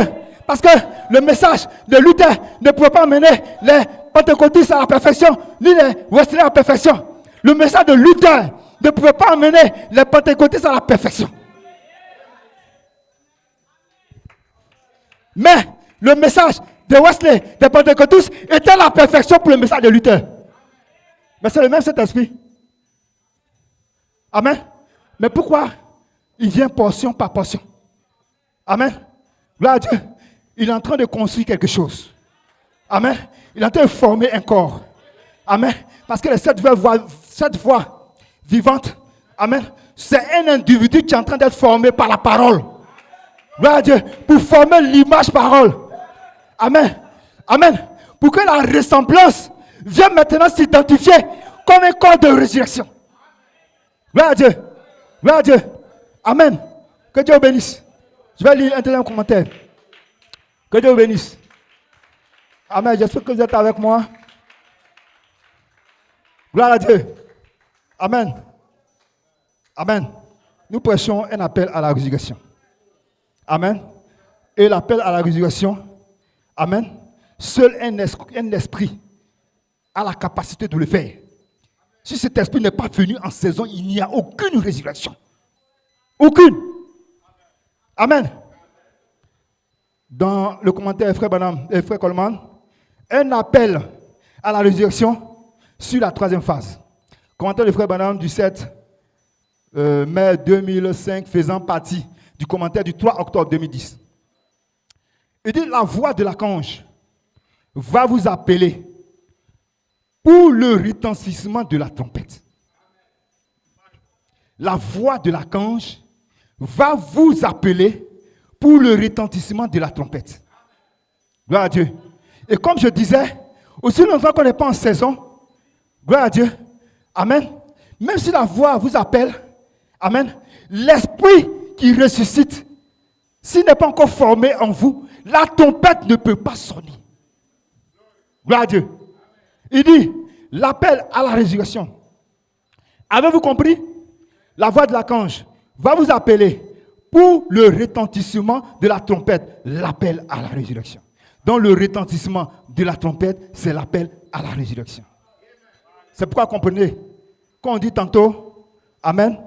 Parce que le message de Luther ne pouvait pas mener les pentecôtistes à la perfection, ni les wesleyens à la perfection. Le message de Luther ne pouvait pas amener les pentecôtistes à la perfection. Mais le message de Wesley, des pentecôtistes, était la perfection pour le message de Luther. Mais c'est le même Saint-Esprit. Amen. Mais pourquoi il vient portion par portion. Amen. Gloire à Dieu. Il est en train de construire quelque chose. Amen. Il est en train de former un corps. Amen. Parce que les cette voix vivante, amen, c'est un individu qui est en train d'être formé par la parole. Gloire à Dieu. Pour former l'image parole. Amen. Amen. Pour que la ressemblance vienne maintenant s'identifier comme un corps de résurrection. Gloire à Dieu. Gloire à Dieu. Amen. Que Dieu vous bénisse. Je vais lire un dernier commentaire. Que Dieu vous bénisse. Amen. J'espère que vous êtes avec moi. Gloire à Dieu. Amen. Amen. Nous prêchons un appel à la résurrection. Amen. Et l'appel à la résurrection, amen, seul un esprit a la capacité de le faire. Si cet esprit n'est pas venu en saison, il n'y a aucune résurrection. Aucune. Amen. Dans le commentaire frère Branham et frère Coleman, un appel à la résurrection sur la troisième phase. Commentaire de frère Branham du 7 mai 2005 faisant partie du commentaire du 3 octobre 2010. Il dit, la voix de l'archange va vous appeler pour le retentissement de la trompette. La voix de l'archange va vous appeler pour le retentissement de la trompette. Gloire à Dieu. Et comme je disais, aussi longtemps qu'on n'est pas en saison, gloire à Dieu, amen, même si la voix vous appelle, amen, l'esprit qui ressuscite, s'il n'est pas encore formé en vous, la trompette ne peut pas sonner. Gloire à Dieu. Il dit, l'appel à la résurrection. Avez-vous compris? La voix de l'archange va vous appeler pour le retentissement de la trompette, l'appel à la résurrection. Donc le retentissement de la trompette, c'est l'appel à la résurrection. C'est pourquoi comprenez, quand on dit tantôt, amen,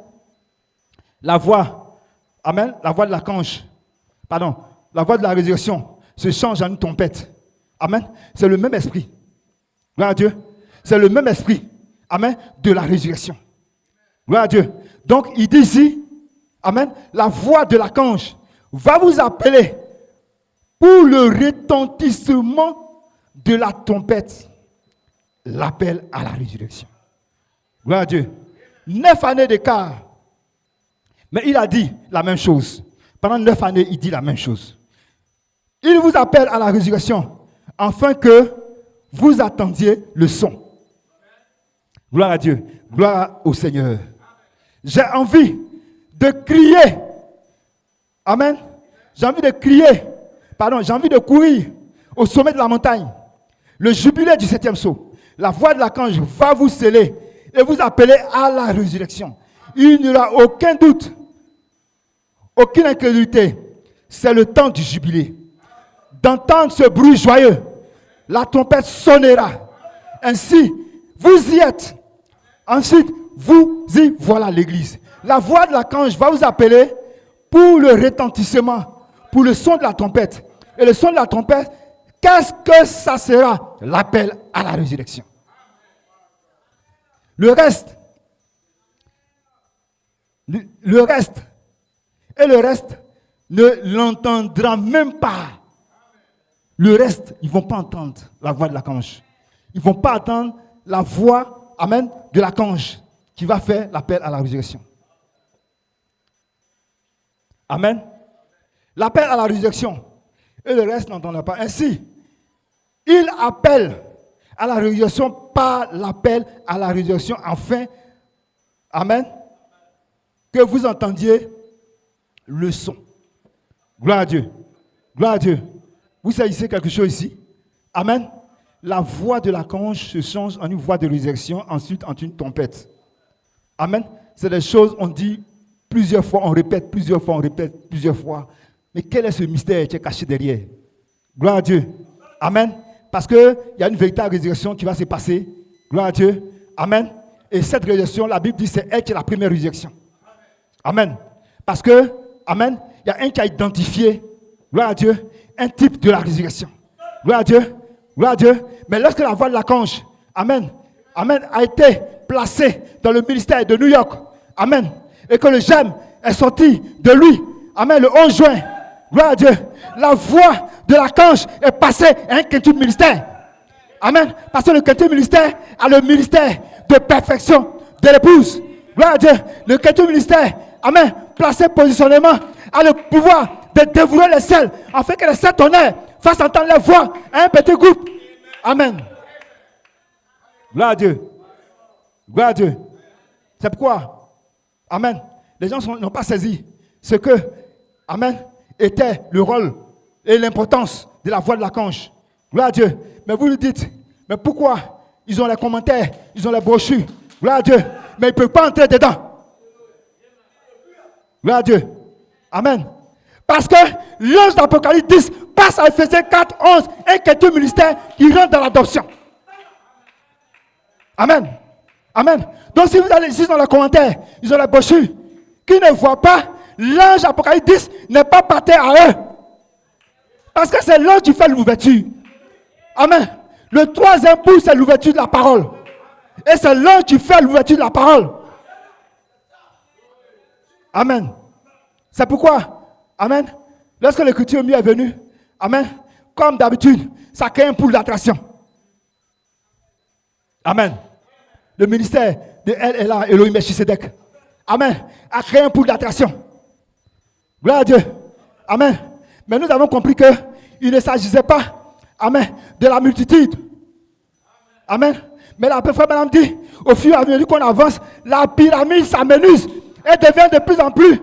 la voix, amen, la voix de l'archange, pardon, la voix de la résurrection se change en une trompette. Amen. C'est le même esprit. Gloire à Dieu. C'est le même esprit. Amen. De la résurrection. Gloire à Dieu. Donc, il dit ici, amen, la voix de l'archange va vous appeler pour le retentissement de la trompette. L'appel à la résurrection. Gloire à Dieu. 9 années d'écart. Mais il a dit la même chose. Pendant 9 années, il dit la même chose. Il vous appelle à la résurrection afin que vous attendiez le son. Gloire à Dieu. Gloire au Seigneur. J'ai envie de crier. Amen. J'ai envie de crier. Pardon, j'ai envie de courir au sommet de la montagne. Le jubilé du 7e sceau. La voix de l'archange va vous sceller et vous appeler à la résurrection. Il n'y aura aucun doute, aucune incrédulité. C'est le temps du jubilé. D'entendre ce bruit joyeux, la trompette sonnera. Ainsi, vous y êtes. Ensuite, vous y voilà l'église. La voix de l'archange va vous appeler pour le retentissement, pour le son de la trompette. Et le son de la trompette, qu'est-ce que ça sera? L'appel à la résurrection. Le reste, ne l'entendra même pas. Le reste, ils ne vont pas entendre la voix de l'archange. Ils ne vont pas entendre la voix, amen, de l'archange qui va faire l'appel à la résurrection. Amen. L'appel à la résurrection. Et le reste n'entendra pas. Ainsi, il appelle à la résurrection par l'appel à la résurrection afin, amen, que vous entendiez le son. Gloire à Dieu. Gloire à Dieu. Vous saisissez quelque chose ici? Amen. La voix de l'archange se change en une voix de résurrection, ensuite en une trompette. Amen. C'est des choses, on dit plusieurs fois, on répète plusieurs fois, on répète plusieurs fois. Mais quel est ce mystère qui est caché derrière? Gloire à Dieu. Amen. Parce qu'il y a une véritable résurrection qui va se passer. Gloire à Dieu. Amen. Et cette résurrection, la Bible dit, c'est elle qui est la première résurrection. Amen. Parce que, amen, il y a un qui a identifié, gloire à Dieu, un type de la résurrection. Gloire à Dieu. Gloire à Dieu. Mais lorsque la voix de l'archange, amen, amen, a été placée dans le ministère de New York, amen, et que le gemme est sortie de lui. Amen. Le 11 juin. Gloire à Dieu. La voix de l'archange est passée à un quintuple ministère. Amen. Parce que le quintuple ministère a le ministère de perfection de l'épouse. Gloire à Dieu. Le quintuple ministère, amen, placé positionnement, a le pouvoir de dévouer les ciels, afin que les sept tonnerres fassent entendre les voix à un petit groupe. Amen. Gloire à Dieu. Gloire à Dieu. C'est pourquoi, amen, les gens n'ont pas saisi ce que, amen, était le rôle et l'importance de la voix de l'archange. Gloire à Dieu. Mais vous lui dites, mais pourquoi ils ont les commentaires, ils ont les brochures. Gloire à Dieu. Mais ils ne peuvent pas entrer dedans. Gloire à Dieu. Amen. Parce que l'ange d'Apocalypse 10 passe à Ephésiens 4, 11, un quintuple ministère qui rentre dans l'adoption. Amen. Amen. Donc si vous allez ici dans les commentaires, ils ont les brochures, qui ne voient pas, l'ange d'Apocalypse 10 n'est pas parti à eux. Parce que c'est l'ange qui fait l'ouverture. Amen. Le troisième pouce, c'est l'ouverture de la parole. Et c'est l'ange qui fait l'ouverture de la parole. Amen. C'est pourquoi, amen, lorsque l'écriture est venue, amen, comme d'habitude, ça crée un pool d'attraction. Amen. Le ministère de El Elah, Elohim Melchisedec, amen, a créé un pool d'attraction. Gloire à Dieu. Amen. Mais nous avons compris qu'il ne s'agissait pas, amen, de la multitude. Amen. Mais la frère Madame dit, au fur et à mesure qu'on avance, la pyramide s'amenuise et devient de plus en plus,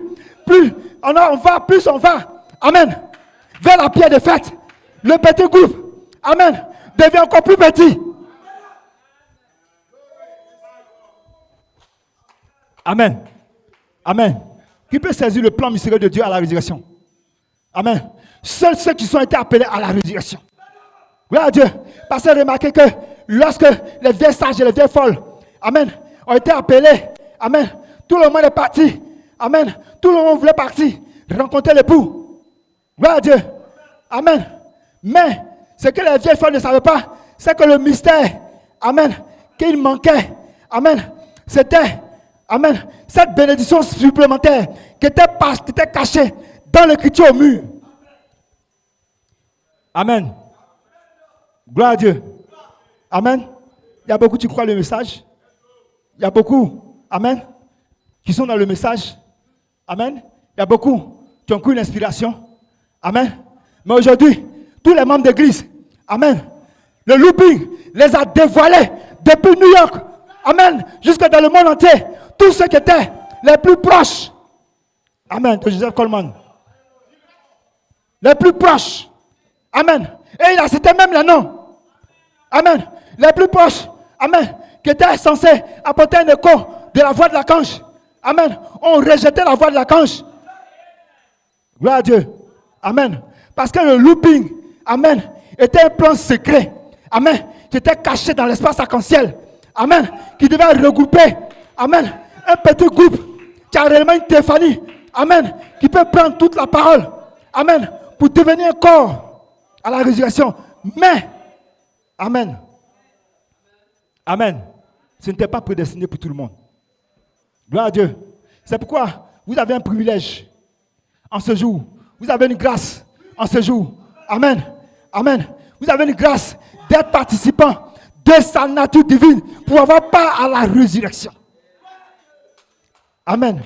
on va, plus on va. Amen. Vers la pierre de fête. Le petit groupe, amen, devient encore plus petit. Amen. Amen. Qui peut saisir le plan mystérieux de Dieu à la résurrection? Amen. Seuls ceux qui sont été appelés à la résurrection. Gloire à Dieu. Parce que remarquez que lorsque les vieilles sages et les vieilles folles, amen, ont été appelés, amen, tout le monde est parti. Amen. Tout le monde voulait partir, rencontrer l'époux. Gloire à Dieu. Amen. Mais ce que les vieilles folles ne savaient pas, c'est que le mystère, amen, qu'il manquait, amen, c'était, amen, cette bénédiction supplémentaire qui était cachée dans l'écriture au mur. Amen. Gloire à Dieu. Amen. Il y a beaucoup qui croient le message. Il y a beaucoup, amen, qui sont dans le message. Amen. Il y a beaucoup qui ont cru l'inspiration. Amen. Mais aujourd'hui, tous les membres d'église, amen, le looping les a dévoilés depuis New York, amen, jusque dans le monde entier. Tous ceux qui étaient les plus proches, amen, de Joseph Coleman. Les plus proches, amen. Et il a cité même les noms. Amen. Les plus proches, amen, qui étaient censés apporter un écho de la voix de l'archange. Amen. On rejeté la voix de l'archange. Gloire à Dieu. Amen. Parce que le looping, amen, était un plan secret. Amen. Qui était caché dans l'espace arc-en-ciel. Amen. Qui devait regrouper, amen, un petit groupe qui a réellement une théophanie. Amen. Qui peut prendre toute la parole. Amen. Pour devenir un corps à la résurrection. Mais, amen. Amen. Ce n'était pas prédestiné pour tout le monde. Gloire à Dieu. C'est pourquoi vous avez un privilège en ce jour. Vous avez une grâce en ce jour. Amen. Amen. Vous avez une grâce d'être participant de sa nature divine pour avoir part à la résurrection. Amen.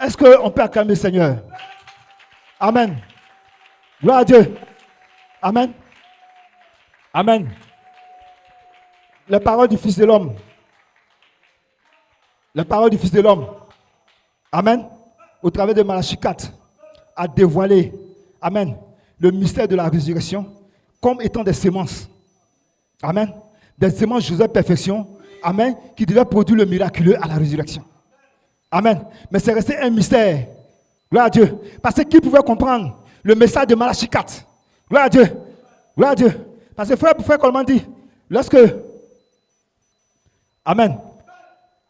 Est-ce qu'on peut acclamer le Seigneur? Amen. Gloire à Dieu. Amen. Amen. Les paroles du Fils de l'homme. La parole du Fils de l'homme, amen, au travers de Malachie 4, a dévoilé, amen, le mystère de la résurrection comme étant des semences. Amen. Des semences Joseph perfection, amen, qui devaient produire le miraculeux à la résurrection. Amen. Mais c'est resté un mystère. Gloire à Dieu. Parce que qui pouvait comprendre le message de Malachie 4? Gloire à Dieu. Gloire à Dieu. Parce que frère Coleman dit, lorsque, amen,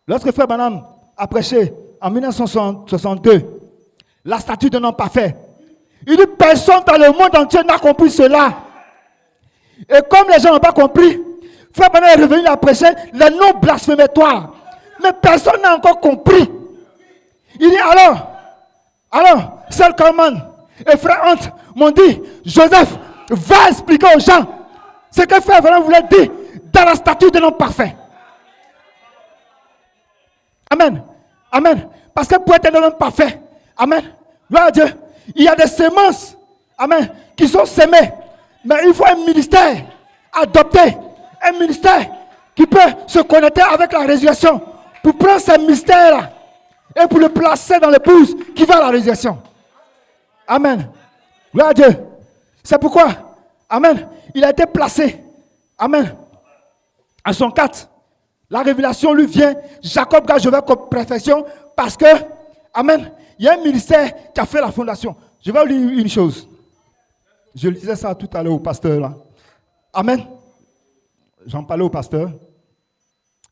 lorsque frère Branham a prêché en 1962 la statue d'un homme parfait, il dit personne dans le monde entier n'a compris cela. Et comme les gens n'ont pas compris, frère Branham est revenu à prêcher les noms blasphématoires. Mais personne n'a encore compris. Il dit alors, Alors, Sœur Coleman et Frère Hunt m'ont dit, Joseph, va expliquer aux gens ce que Frère Abraham voulait dire dans la statue de l'homme parfait. Amen. Amen. Parce que pour être un homme parfait, amen, gloire à Dieu, il y a des semences, amen, qui sont semées. Mais il faut un ministère adopté, un ministère qui peut se connecter avec la résurrection pour prendre ce mystère-là et pour le placer dans l'épouse qui va à la résurrection. Amen. Gloire à Dieu. C'est pourquoi, amen, il a été placé, amen, à son 4. La révélation lui vient, Jacob garde Joseph comme perfection parce que, amen, il y a un ministère qui a fait la fondation. Je vais vous dire une chose. Je disais ça tout à l'heure au pasteur là. Amen. J'en parlais au pasteur.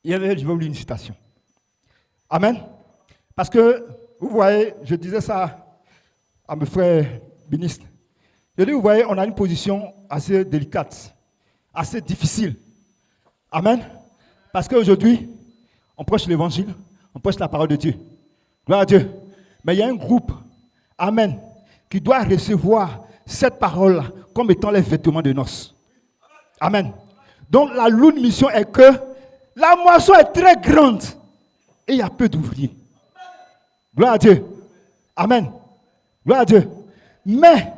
Je vais vous lire une citation. Amen. Parce que, vous voyez, je disais ça à mes frères ministres. Je dis, vous voyez, on a une position assez délicate, assez difficile. Amen. Parce qu'aujourd'hui, on prêche l'évangile, on prêche la parole de Dieu. Gloire à Dieu. Mais il y a un groupe, amen, qui doit recevoir cette parole-là comme étant les vêtements de noces. Amen. Donc la lourde mission est que la moisson est très grande et il y a peu d'ouvriers. Gloire à Dieu. Amen. Gloire à Dieu. Mais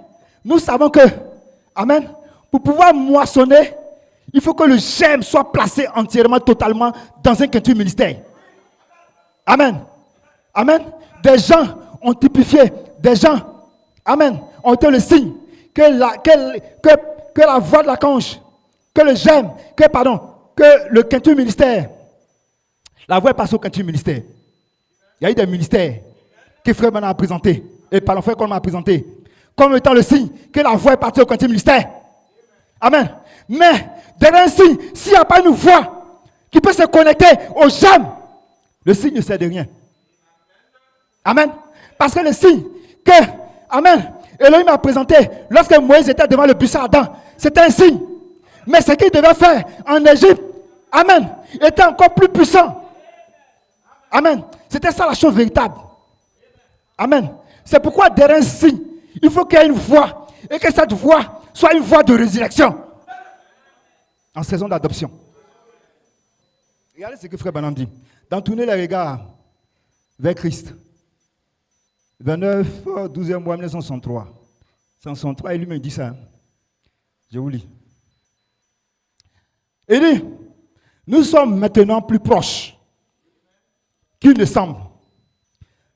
nous savons que, amen, pour pouvoir moissonner, il faut que le germe soit placé entièrement, totalement dans un quintuple ministère. Amen. Amen. Des gens ont typifié, des gens, amen, ont été le signe que la voix de la conche, que le germe, que le quintuple ministère, la voix est passée au quintuple ministère. Il y a eu des ministères que Frère Bernard a présenté, et pardon, Frère Coleman a présenté, comme étant le signe que la voix est partie au quintuple ministère. Amen. Mais, derrière un signe, s'il n'y a pas une voix qui peut se connecter au germe, le signe ne sert de rien. Amen. Parce que le signe que, amen, Elohim a présenté lorsque Moïse était devant le buisson ardent, c'était un signe. Mais ce qu'il devait faire en Égypte, amen, était encore plus puissant. Amen. C'était ça la chose véritable. Amen. C'est pourquoi derrière un signe, il faut qu'il y ait une voix et que cette voix soit une voix de résurrection. En saison d'adoption. Regardez ce que Frère Branham dit. D'entourner les regards vers Christ. 29, 12e mois 1963. 1963, et lui me dit ça. Je vous lis. Il dit, nous sommes maintenant plus proches qu'il ne semble.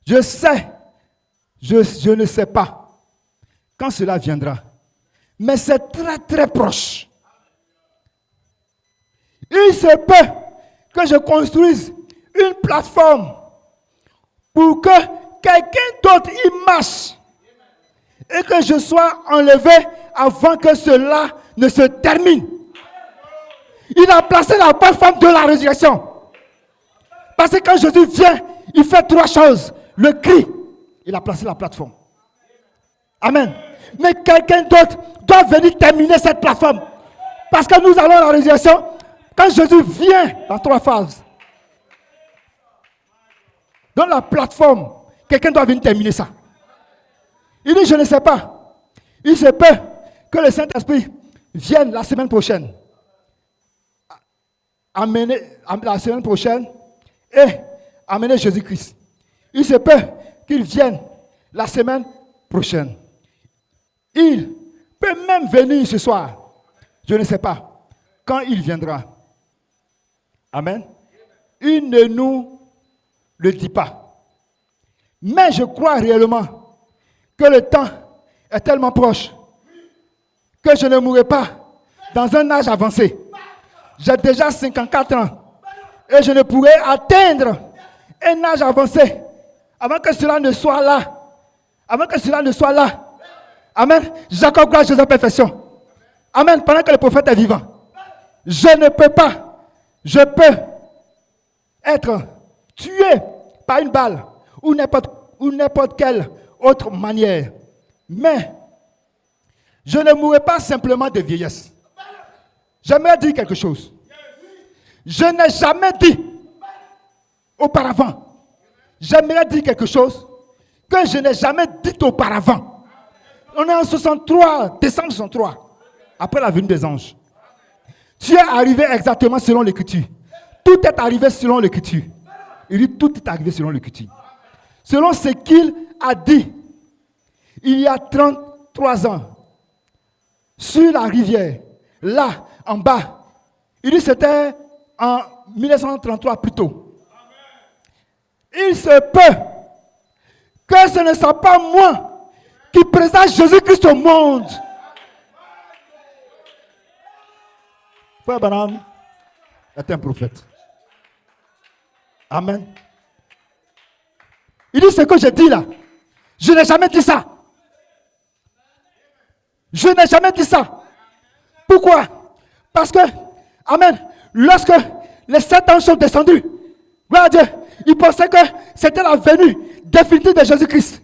Je sais, je ne sais pas quand cela viendra. Mais c'est très très proche. Il se peut que je construise une plateforme pour que quelqu'un d'autre y marche et que je sois enlevé avant que cela ne se termine. Il a placé la plateforme de la résurrection. Parce que quand Jésus vient, il fait trois choses. Le cri, il a placé la plateforme. Amen. Mais quelqu'un d'autre doit venir terminer cette plateforme. Parce que nous allons à la résurrection. Quand Jésus vient dans trois phases, dans la plateforme, quelqu'un doit venir terminer ça. Il dit, je ne sais pas. Il se peut que le Saint-Esprit vienne la semaine prochaine. La semaine prochaine et amener Jésus-Christ. Il se peut qu'il vienne la semaine prochaine. Il peut même venir ce soir. Je ne sais pas quand il viendra. Amen. Il ne nous le dit pas. Mais je crois réellement que le temps est tellement proche que je ne mourrai pas dans un âge avancé. J'ai déjà 54 ans et je ne pourrai atteindre un âge avancé avant que cela ne soit là. Avant que cela ne soit là. Amen. Jacob gloire Jésus perfection. Amen. Pendant que le prophète est vivant. Je ne peux pas. Je peux être tué par une balle ou n'importe quelle autre manière. Mais je ne mourrai pas simplement de vieillesse. J'aimerais dire quelque chose. Je n'ai jamais dit auparavant. J'aimerais dire quelque chose que je n'ai jamais dites auparavant. On est en 63, décembre 63, après la venue des anges. Tu es arrivé exactement selon l'écriture. Tout est arrivé selon l'écriture. Il dit tout est arrivé selon l'écriture. Selon ce qu'il a dit, il y a 33 ans, sur la rivière, là, en bas. Il dit c'était en 1933 plutôt. Il se peut que ce ne soit pas moi qui présente Jésus-Christ au monde. Frère Branham est un prophète. Amen. Il dit ce que je dis là. Je n'ai jamais dit ça. Je n'ai jamais dit ça. Pourquoi? Parce que, amen, lorsque les 7 anges sont descendus, gloire à Dieu, ils pensaient que c'était la venue définitive de Jésus-Christ.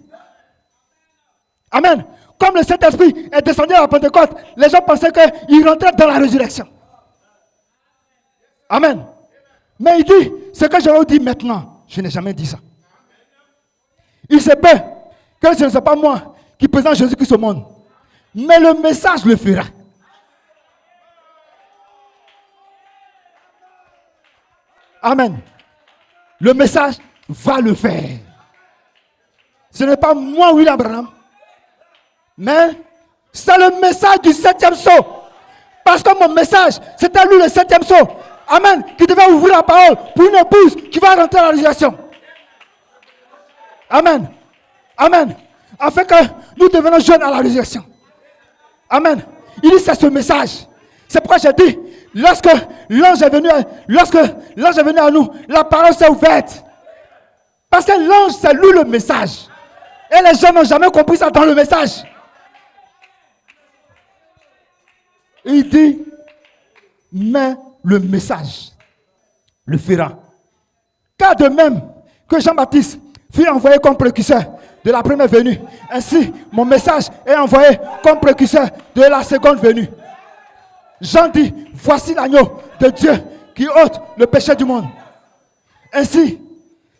Amen. Comme le Saint-Esprit est descendu à la Pentecôte, les gens pensaient qu'il rentrait dans la résurrection. Amen. Mais il dit, ce que je vous dis maintenant, je n'ai jamais dit ça. Il se peut que ce ne soit pas moi qui présente Jésus-Christ au monde. Mais le message le fera. Amen. Le message va le faire. Ce n'est pas moi, William Branham, mais c'est le message du 7e sceau. Parce que mon message, c'était lui le 7e sceau. Amen. Qui devait ouvrir la parole pour une épouse qui va rentrer dans la résurrection. Amen. Amen. Afin que nous devenons jeunes à la résurrection. Amen. Il dit c'est ce message. C'est pourquoi j'ai dit, lorsque l'ange est venu à nous, la parole s'est ouverte. Parce que l'ange, c'est lui le message. Et les gens n'ont jamais compris ça dans le message. Il dit, mais le message le fera. Car de même que Jean-Baptiste fut envoyé comme précurseur de la première venue, ainsi mon message est envoyé comme précurseur de la seconde venue. Jean dit, voici l'agneau de Dieu qui ôte le péché du monde. Ainsi,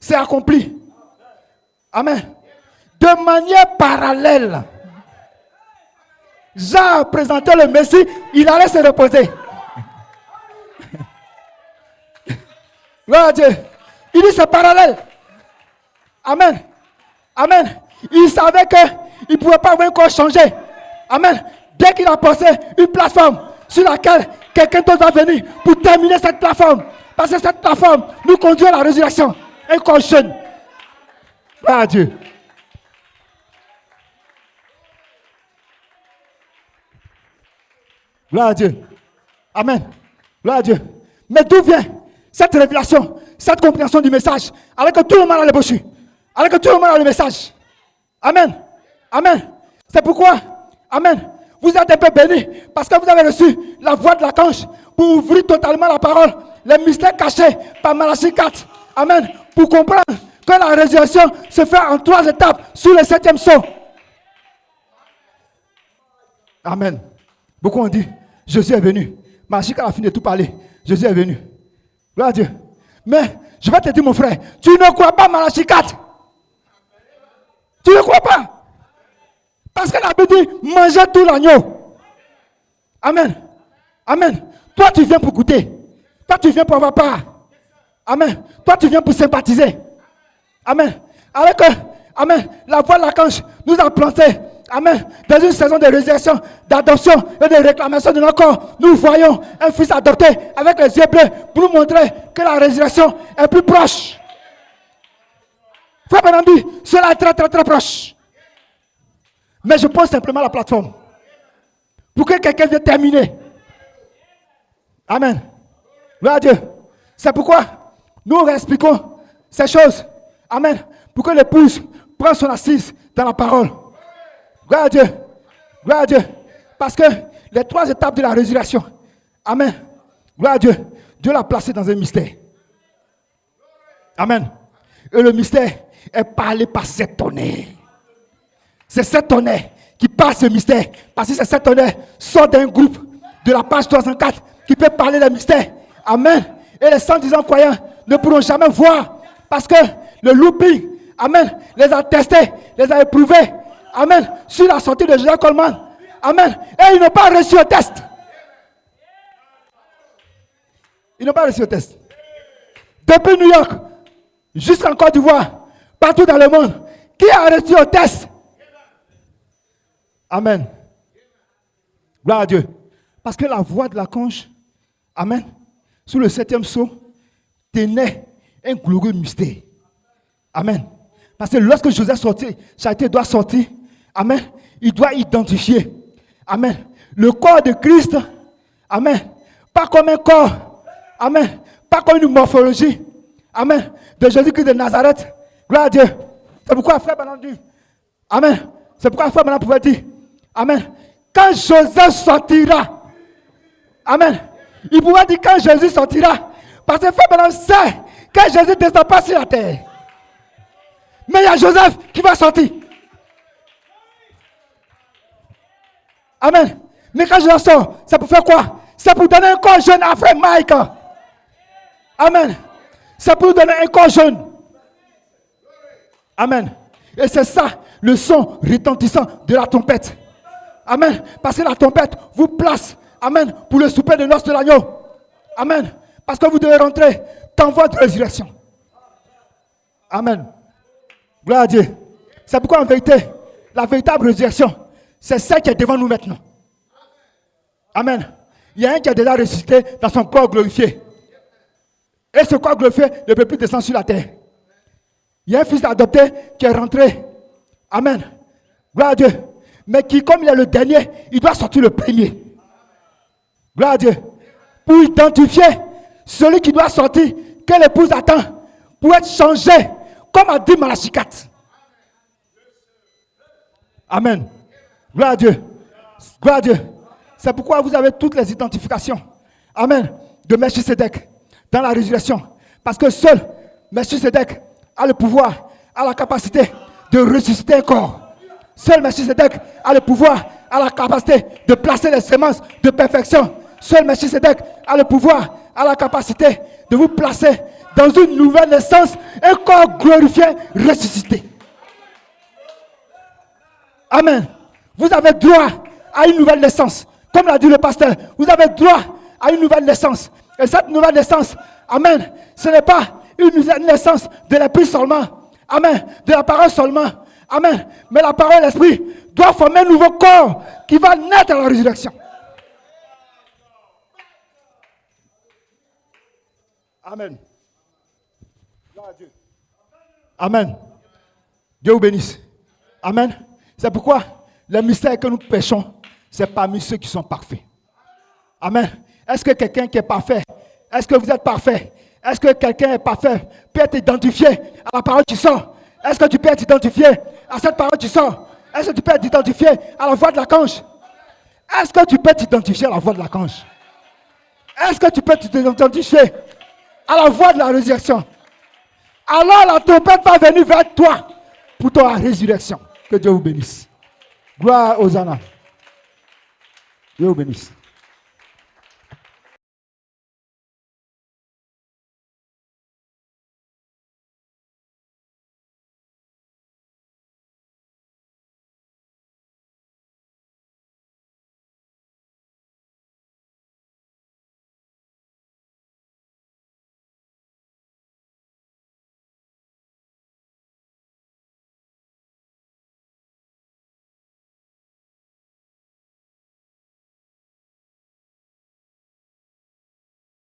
c'est accompli. Amen. De manière parallèle, Jean a présenté le Messie, il allait se reposer. Gloire à Dieu. Il dit c'est parallèle. Amen. Amen. Il savait qu'il ne pouvait pas encore changer. Amen. Dès qu'il a posé une plateforme sur laquelle quelqu'un d'autre va venir pour terminer cette plateforme. Parce que cette plateforme nous conduit à la résurrection. Et qu'on jeûne. Gloire à Dieu. Gloire à Dieu. Amen. Gloire à Dieu. Mais d'où vient cette révélation, cette compréhension du message, alors que tout le monde a les brochures, alors que tout le monde a le message. Amen. Amen. C'est pourquoi, amen, vous êtes un peu bénis, parce que vous avez reçu la voix de l'archange pour ouvrir totalement la parole, les mystères cachés par Malachie 4. Amen. Pour comprendre que la résurrection se fait en 3 étapes sous le 7e sceau. Amen. Beaucoup ont dit, Jésus est venu. Malachie 4 a fini de tout parler. Jésus est venu. Gloire à Dieu. Mais je vais te dire, mon frère, tu ne crois pas Malachie 4. Tu ne crois pas. Parce que la Bible dit, mangez tout l'agneau. Amen. Amen. Toi, tu viens pour goûter. Toi, tu viens pour avoir part. Amen. Toi, tu viens pour sympathiser. Amen. Alors que, amen, la voix de l'archange nous a plantés. Amen. Dans une saison de résurrection, d'adoption et de réclamation de nos corps, nous voyons un fils adopté avec les yeux bleus pour nous montrer que la résurrection est plus proche. Frère Branham dit, cela est très très très proche. Mais je pose simplement la plateforme pour que quelqu'un vienne terminer. Amen. Gloire à Dieu. C'est pourquoi nous expliquons ces choses. Amen. Pour que l'épouse prenne son assise dans la parole. Gloire à Dieu. Gloire à Dieu. Parce que les 3 étapes de la résurrection. Amen. Gloire à Dieu. Dieu l'a placé dans un mystère. Amen. Et le mystère est parlé par 7 tonnerres. C'est 7 tonnerres qui parlent ce mystère. Parce que ces 7 tonnerres sortent d'un groupe de la page 304 qui peut parler le mystère. Amen. Et les 110 ans croyants ne pourront jamais voir. Parce que le looping Amen, les a testés, les a éprouvés. Amen, sur la sortie de Joseph Coleman. Amen, et ils n'ont pas reçu le test. Ils n'ont pas reçu le test. Depuis New York, jusqu'en Côte d'Ivoire, partout dans le monde, qui a reçu le test? Amen. Gloire à Dieu. Parce que la voix de la conche, amen, sous le 7e sceau, tenait un glorieux mystère. Amen. Parce que lorsque Joseph sortit, Charité doit sortir, amen, il doit identifier, amen, le corps de Christ, amen, pas comme un corps, amen, pas comme une morphologie, amen, de Jésus-Christ de Nazareth. Gloire à Dieu. C'est pourquoi frère Branham dit, amen, c'est pourquoi frère Branham pouvait dire, amen, quand Joseph sortira, amen, il pouvait dire quand Jésus sortira, parce que frère Branham sait que Jésus ne descend pas sur la terre. Mais il y a Joseph qui va sortir. Amen. Mais quand je sors, c'est pour faire quoi? C'est pour donner un corps jeune à frère Mike. Amen. C'est pour donner un corps jeune. Amen. Et c'est ça, le son retentissant de la trompette. Amen. Parce que la trompette vous place, amen, pour le souper de noces de l'agneau. Amen. Parce que vous devez rentrer dans votre résurrection. Amen. Gloire à Dieu. C'est pourquoi en vérité, la véritable résurrection, c'est celle qui est devant nous maintenant. Amen. Il y a un qui a déjà ressuscité dans son corps glorifié. Et ce corps glorifié ne peut plus descendre sur la terre. Il y a un fils adopté qui est rentré. Amen. Gloire à Dieu. Mais qui, comme il est le dernier, il doit sortir le premier. Gloire à Dieu. Pour identifier celui qui doit sortir, que l'épouse attend, pour être changé, comme a dit Malachie 4. Amen. Gloire à Dieu. Gloire à Dieu. C'est pourquoi vous avez toutes les identifications. Amen. De Melchisédek dans la résurrection. Parce que seul Melchisédek a le pouvoir, a la capacité de ressusciter un corps. Seul Melchisédek a le pouvoir, a la capacité de placer les semences de perfection. Seul Melchisédek a le pouvoir, a la capacité de vous placer dans une nouvelle naissance, un corps glorifié, ressuscité. Amen. Vous avez droit à une nouvelle naissance. Comme l'a dit le pasteur, vous avez droit à une nouvelle naissance. Et cette nouvelle naissance, amen, ce n'est pas une naissance de l'esprit seulement. Amen. De la parole seulement. Amen. Mais la parole et l'esprit doivent former un nouveau corps qui va naître à la résurrection. Amen. Amen. Dieu vous bénisse. Amen. C'est pourquoi les mystères que nous péchons, c'est parmi ceux qui sont parfaits. Amen. Est-ce que quelqu'un qui est parfait, est-ce que vous êtes parfait? Est-ce que quelqu'un est parfait peut être identifié à la parole qui sort? Est-ce que tu peux être identifié à cette parole qui sort? Est-ce que tu peux être identifié à la voix de l'archange? Est-ce que tu peux t'identifier à la voix de l'archange? Est-ce que tu peux t'identifier à la voix de la résurrection? Alors la trompette va venir vers toi pour ta résurrection. Que Dieu vous bénisse. Gloire aux Hosanna. Dieu vous bénisse.